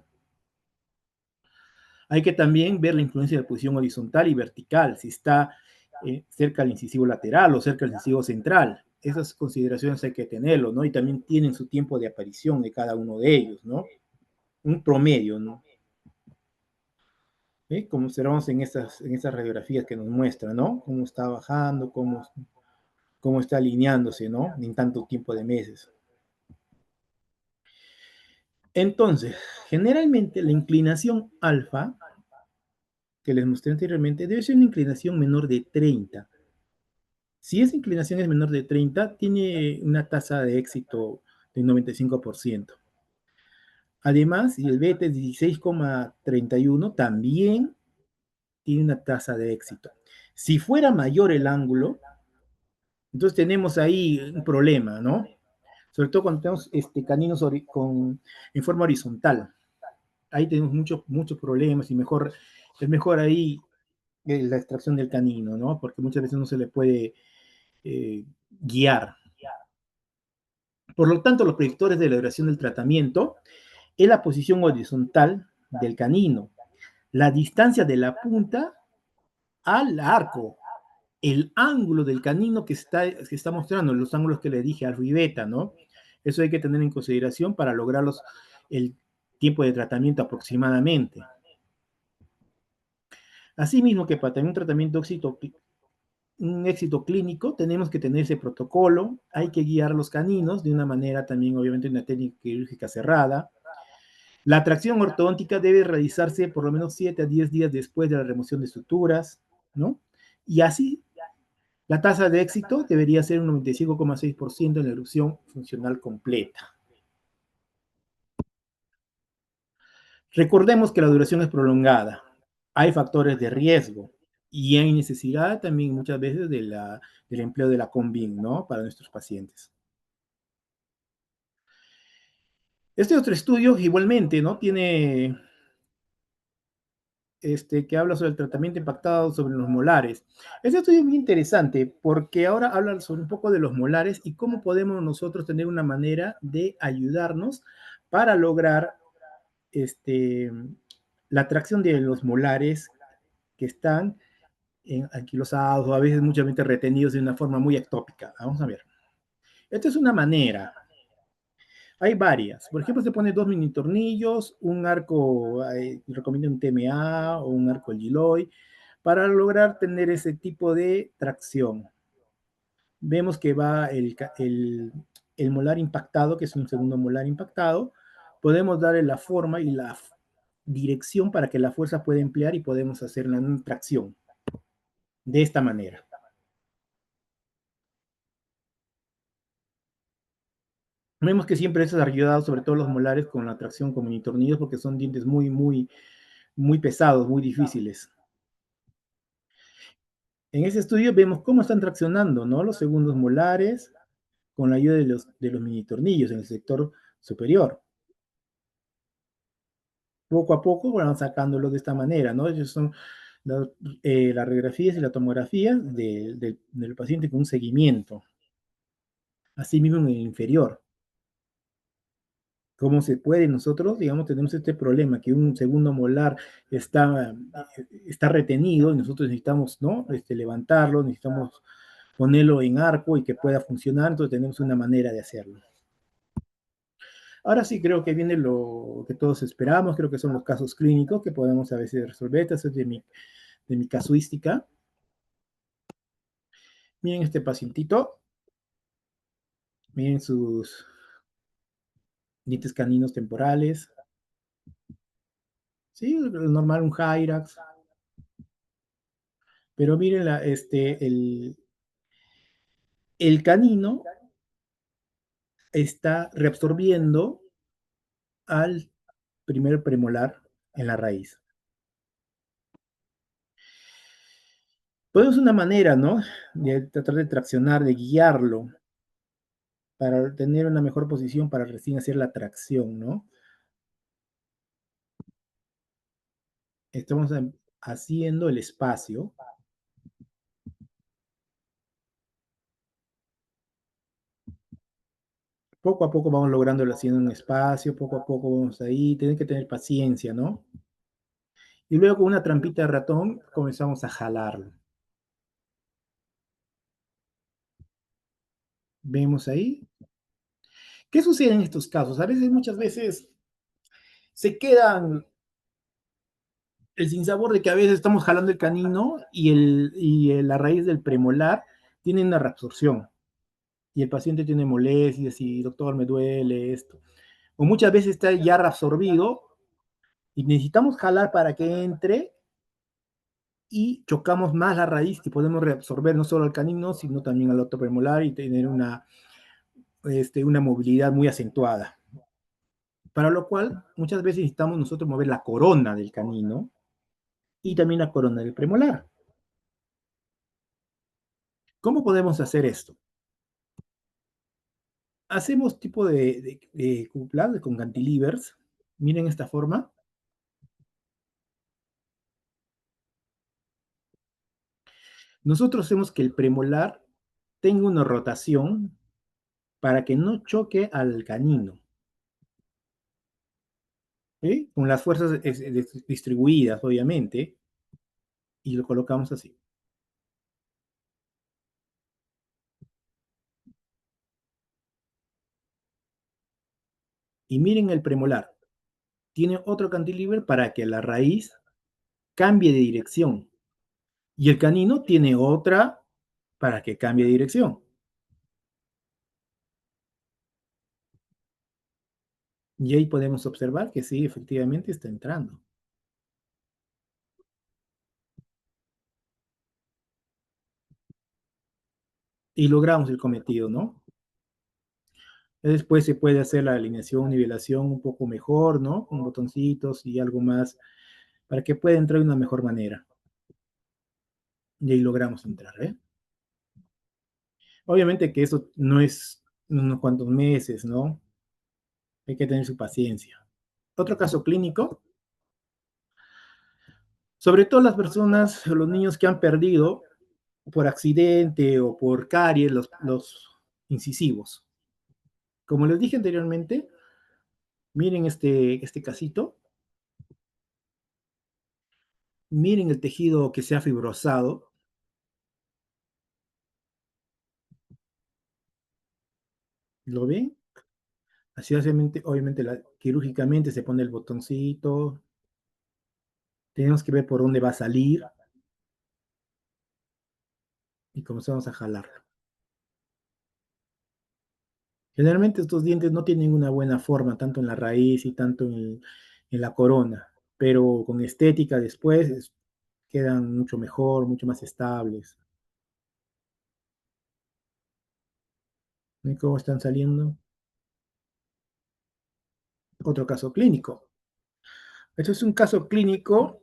Hay que también ver la influencia de la posición horizontal y vertical, si está cerca del incisivo lateral o cerca del incisivo central. Esas consideraciones hay que tenerlo, ¿no? Y también tienen su tiempo de aparición de cada uno de ellos, ¿no? Un promedio, ¿no? ¿Sí? Como observamos en estas radiografías que nos muestran, ¿no? Cómo está bajando, cómo está alineándose, ¿no? En tanto tiempo de meses. Entonces, generalmente la inclinación alfa, que les mostré anteriormente, debe ser una inclinación menor de 30. Si esa inclinación es menor de 30, tiene una tasa de éxito del 95%. Además, si el beta es 16,31, también tiene una tasa de éxito. Si fuera mayor el ángulo, entonces tenemos ahí un problema, ¿no? Sobre todo cuando tenemos caninos en forma horizontal. Ahí tenemos muchos problemas y es mejor ahí la extracción del canino, ¿no? Porque muchas veces no se le puede guiar. Por lo tanto, los predictores de la duración del tratamiento es la posición horizontal del canino, la distancia de la punta al arco, el ángulo del canino que está mostrando, los ángulos que le dije, alfa y beta, ¿no? Eso hay que tener en consideración para lograr el tiempo de tratamiento aproximadamente. Asimismo, que para tener un éxito clínico, tenemos que tener ese protocolo, hay que guiar los caninos de una manera también, obviamente, una técnica quirúrgica cerrada. La tracción ortodóntica debe realizarse por lo menos 7 a 10 días después de la remoción de suturas, ¿no? Y así, la tasa de éxito debería ser un 95,6% en la erupción funcional completa. Recordemos que la duración es prolongada, hay factores de riesgo y hay necesidad también muchas veces del empleo de la Combin, ¿no? Para nuestros pacientes. Este otro estudio igualmente, ¿no? Tiene que habla sobre el tratamiento impactado sobre los molares. Este estudio es muy interesante porque ahora habla sobre un poco de los molares y cómo podemos nosotros tener una manera de ayudarnos para lograr este, la atracción de los molares que están anquilosados o a veces muchas veces retenidos de una forma muy ectópica. Vamos a ver. Esta es una manera. Hay varias. Por ejemplo, se pone dos mini tornillos, un arco, recomiendo un TMA o un arco Giloy, para lograr tener ese tipo de tracción. Vemos que va el molar impactado, que es un segundo molar impactado. Podemos darle la forma y la dirección para que la fuerza pueda emplear y podemos hacer una tracción de esta manera. Vemos que siempre eso ha ayudado, sobre todo los molares, con la tracción con mini tornillos, porque son dientes muy, muy, muy pesados, muy difíciles. En ese estudio vemos cómo están traccionando, ¿no? Los segundos molares, con la ayuda de los mini tornillos en el sector superior. Poco a poco van sacándolo de esta manera, ¿no? Ellos son la- las radiografías y la tomografía del paciente con un seguimiento. Así mismo en el inferior. ¿Cómo se puede? Nosotros, digamos, tenemos este problema, que un segundo molar está retenido y nosotros necesitamos, ¿no? Levantarlo, necesitamos ponerlo en arco y que pueda funcionar, entonces tenemos una manera de hacerlo. Ahora sí creo que viene lo que todos esperamos, creo que son los casos clínicos que podemos a veces resolver. Esta es de mi casuística. Miren este pacientito, miren sus dientes caninos temporales, ¿sí? Lo normal, un Hyrax, pero miren el canino está reabsorbiendo al primer premolar en la raíz. Podemos una manera, ¿no? De tratar de traccionar, de guiarlo para tener una mejor posición para recién hacer la tracción, ¿no? Estamos haciendo el espacio. Poco a poco vamos lográndolo haciendo un espacio, poco a poco vamos ahí, tienen que tener paciencia, ¿no? Y luego con una trampita de ratón comenzamos a jalarlo. Vemos ahí. ¿Qué sucede en estos casos? A veces, muchas veces, se quedan el sinsabor de que a veces estamos jalando el canino la raíz del premolar tiene una reabsorción y el paciente tiene molestias y doctor me duele esto. O muchas veces está ya reabsorbido y necesitamos jalar para que entre y chocamos más la raíz y podemos reabsorber no solo al canino, sino también al otro premolar y tener una movilidad muy acentuada. Para lo cual, muchas veces necesitamos nosotros mover la corona del canino y también la corona del premolar. ¿Cómo podemos hacer esto? Hacemos tipo de cupla con cantilevers. Miren esta forma. Nosotros hacemos que el premolar tenga una rotación para que no choque al canino. ¿Sí? Con las fuerzas distribuidas, obviamente, y lo colocamos así. Y miren el premolar. Tiene otro cantilever para que la raíz cambie de dirección. Y el canino tiene otra para que cambie de dirección. Y ahí podemos observar que sí, efectivamente está entrando. Y logramos el cometido, ¿no? Después se puede hacer la alineación, nivelación un poco mejor, ¿no? Con botoncitos y algo más para que pueda entrar de una mejor manera. Y ahí logramos entrar, ¿eh? Obviamente que eso no es unos cuantos meses, ¿no? Hay que tener su paciencia. Otro caso clínico, sobre todo las personas, los niños que han perdido por accidente o por caries los incisivos. Como les dije anteriormente, miren este casito, miren el tejido que se ha fibrosado, ¿lo ven? Así obviamente quirúrgicamente se pone el botoncito, tenemos que ver por dónde va a salir y comenzamos a jalarlo. Generalmente estos dientes no tienen una buena forma, tanto en la raíz y tanto en la corona, pero con estética después quedan mucho mejor, mucho más estables. ¿Ven cómo están saliendo? Otro caso clínico. Esto es un caso clínico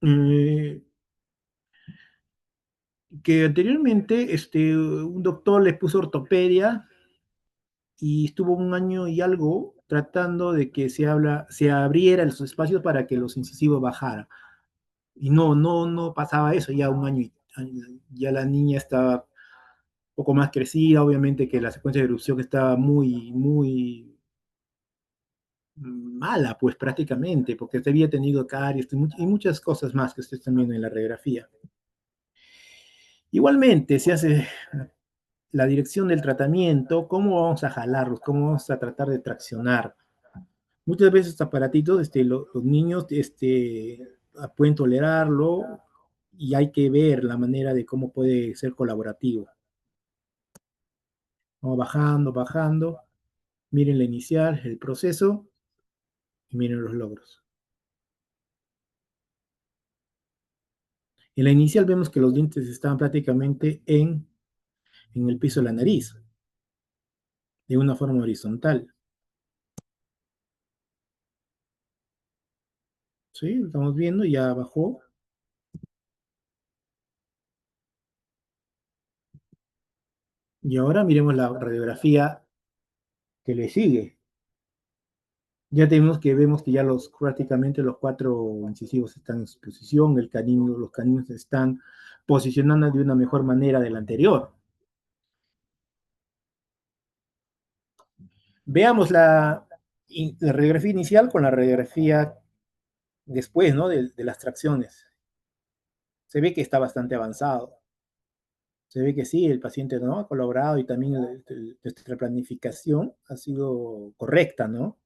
eh, que anteriormente un doctor le puso ortopedia y estuvo un año y algo tratando de que se abriera los espacios para que los incisivos bajaran. Y no pasaba eso, ya un año, ya la niña estaba un poco más crecida, obviamente que la secuencia de erupción estaba muy mala, pues prácticamente, porque se había tenido caries y muchas cosas más que ustedes están viendo en la radiografía. Igualmente, se hace la dirección del tratamiento, cómo vamos a jalarlos, cómo vamos a tratar de traccionar. Muchas veces estos aparatitos, los niños pueden tolerarlo y hay que ver la manera de cómo puede ser colaborativo. Vamos bajando, bajando, miren la inicial, el proceso y miren los logros. En la inicial vemos que los dientes estaban prácticamente en el piso de la nariz, de una forma horizontal. ¿Sí? Lo estamos viendo, ya bajó. Y ahora miremos la radiografía que le sigue. Ya tenemos que vemos que ya prácticamente los cuatro incisivos están en su posición, los caninos se están posicionando de una mejor manera del anterior. Veamos la radiografía inicial con la radiografía después, ¿no? De las tracciones. Se ve que está bastante avanzado. Se ve que sí, el paciente no ha colaborado y también nuestra planificación ha sido correcta, ¿no?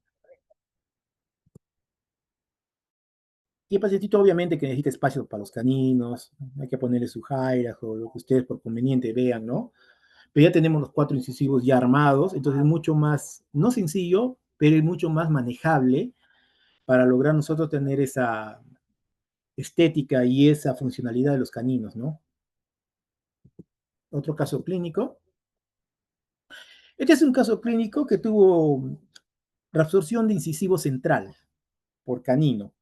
Y el pacientito obviamente que necesita espacio para los caninos, hay que ponerle su jaira o lo que ustedes por conveniente vean, ¿no? Pero ya tenemos los cuatro incisivos ya armados, entonces es mucho más, no sencillo, pero es mucho más manejable para lograr nosotros tener esa estética y esa funcionalidad de los caninos, ¿no? Otro caso clínico. Este es un caso clínico que tuvo reabsorción de incisivo central por canino.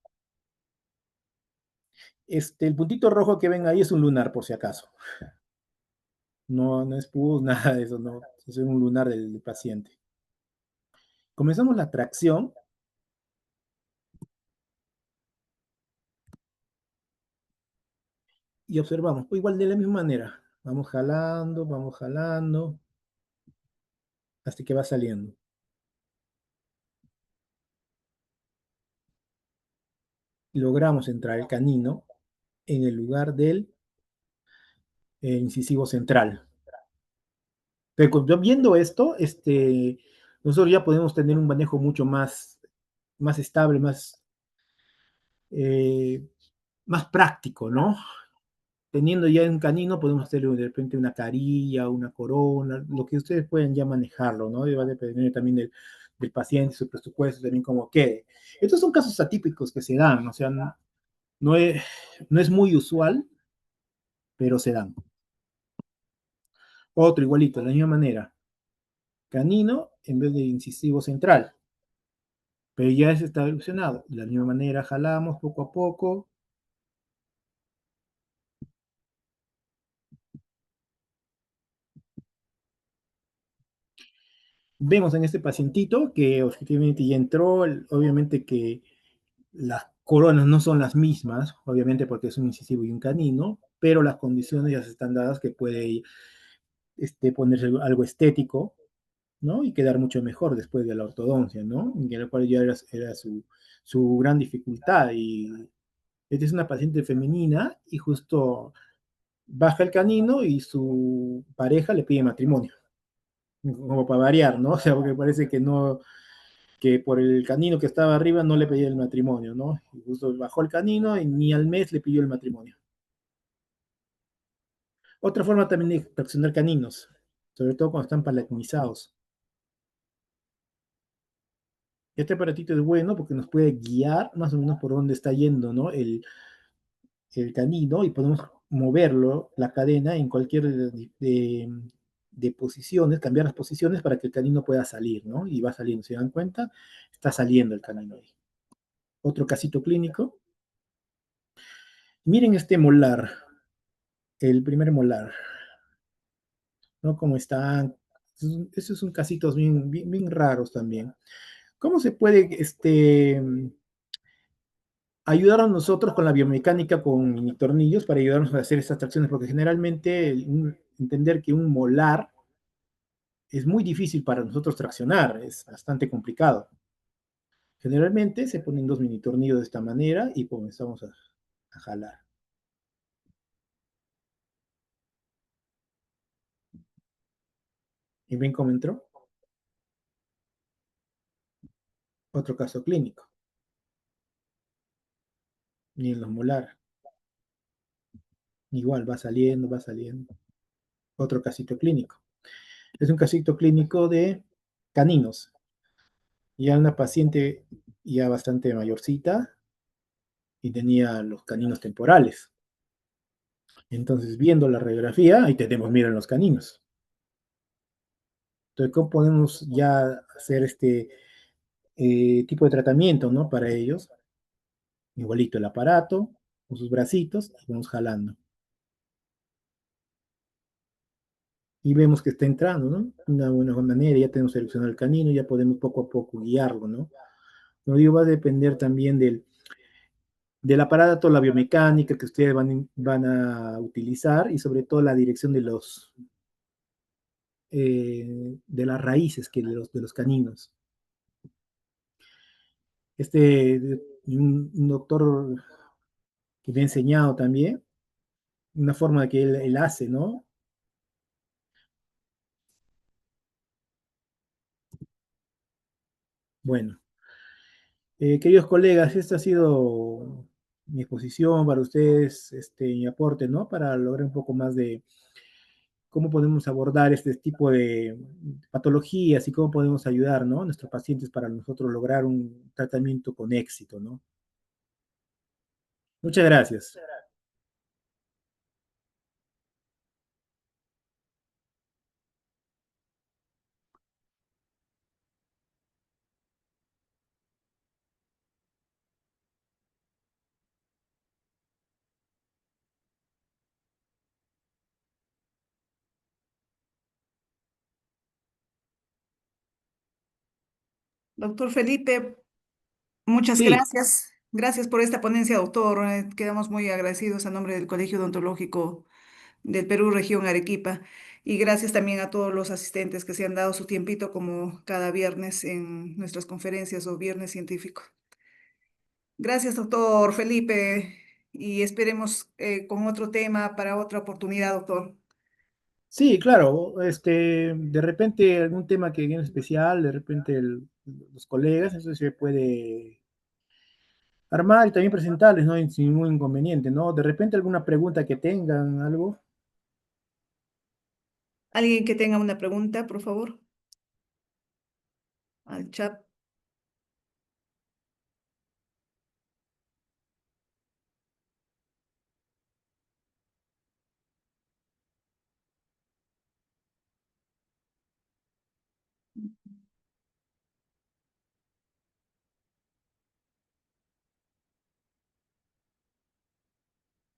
El puntito rojo que ven ahí es un lunar, por si acaso. No es pus, nada de eso, no. Es un lunar del paciente. Comenzamos la tracción y observamos, pues igual de la misma manera. Vamos jalando, hasta que va saliendo. Logramos entrar el canino en el lugar del incisivo central. Pero viendo esto, nosotros ya podemos tener un manejo mucho más estable, eh, más práctico, ¿no? Teniendo ya un canino, podemos hacer de repente una carilla, una corona, lo que ustedes puedan ya manejarlo, ¿no? Y va a depender también del paciente, su presupuesto, también cómo quede. Estos son casos atípicos que se dan, o sea, no es, no es muy usual, pero se dan. Otro igualito, de la misma manera, canino en vez de incisivo central, pero ya es está evolucionado. De la misma manera, jalamos poco a poco. Vemos en este pacientito que objetivamente ya entró, obviamente que las coronas no son las mismas, obviamente porque es un incisivo y un canino, pero las condiciones ya están dadas que puede ponerse algo estético, ¿no? Y quedar mucho mejor después de la ortodoncia, ¿no? En el cual ya era su gran dificultad. Y esta es una paciente femenina y justo baja el canino y su pareja le pide matrimonio, como para variar, ¿no? O sea, porque parece que no, que por el canino que estaba arriba no le pedía el matrimonio, ¿no? Y justo bajó el canino y ni al mes le pidió el matrimonio. Otra forma también de traccionar caninos, sobre todo cuando están palatinizados. Este aparatito es bueno porque nos puede guiar más o menos por dónde está yendo, ¿no? El canino y podemos moverlo, la cadena, en cualquier de posiciones, cambiar las posiciones para que el canino pueda salir, ¿no? Y va saliendo, ¿se dan cuenta? Está saliendo el canino ahí. Otro casito clínico. Miren este molar, el primer molar, ¿no? Cómo está, Esos son casitos bien raros también. ¿Cómo se puede ayudar a nosotros con la biomecánica con mini tornillos para ayudarnos a hacer estas tracciones? Porque generalmente entender que un molar es muy difícil para nosotros traccionar, es bastante complicado. Generalmente se ponen dos mini tornillos de esta manera y comenzamos a jalar. ¿Y ven cómo entró? Otro caso clínico. Ni en los molar. Igual va saliendo, va saliendo. Otro casito clínico. Es un casito clínico de caninos. Ya una paciente ya bastante mayorcita y tenía los caninos temporales. Entonces, viendo la radiografía, ahí tenemos, miren los caninos. Entonces, ¿cómo podemos ya hacer este tipo de tratamiento, ¿no? Para ellos, igualito el aparato, con sus bracitos, y vamos jalando. Y vemos que está entrando, ¿no? Una buena manera, ya tenemos seleccionado el canino, ya podemos poco a poco guiarlo, ¿no? Como digo, va a depender también del aparato, la biomecánica que ustedes van a utilizar y sobre todo la dirección de las raíces de los caninos. Un doctor que me ha enseñado también, una forma que él hace, ¿no? Bueno, queridos colegas, esta ha sido mi exposición para ustedes, mi aporte, ¿no? Para lograr un poco más de cómo podemos abordar este tipo de patologías y cómo podemos ayudar, ¿no? A nuestros pacientes para nosotros lograr un tratamiento con éxito, ¿no? Muchas gracias.
Doctor Felipe, muchas
Sí,
gracias. Gracias por esta ponencia, doctor. Quedamos muy agradecidos a nombre del Colegio Odontológico del Perú, región Arequipa. Y gracias también a todos los asistentes que se han dado su tiempito como cada viernes en nuestras conferencias o viernes científico. Gracias, doctor Felipe, y esperemos con otro tema para otra oportunidad, doctor.
sí, claro, de repente algún tema que en especial, de repente los colegas, eso se puede armar y también presentarles, ¿no? Sin ningún inconveniente, ¿no? De repente alguna pregunta que tengan, algo.
¿Alguien que tenga una pregunta, por favor? Al chat.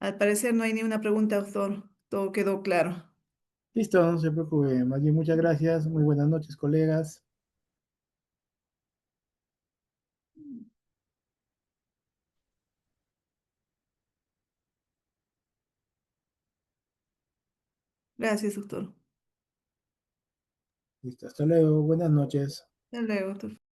Al parecer no hay ni una pregunta, doctor. Todo quedó claro.
Listo, no se preocupe. Más bien, muchas gracias. Muy buenas noches, colegas.
Gracias, doctor.
Listo, hasta luego. Buenas noches.
Hasta luego, doctor.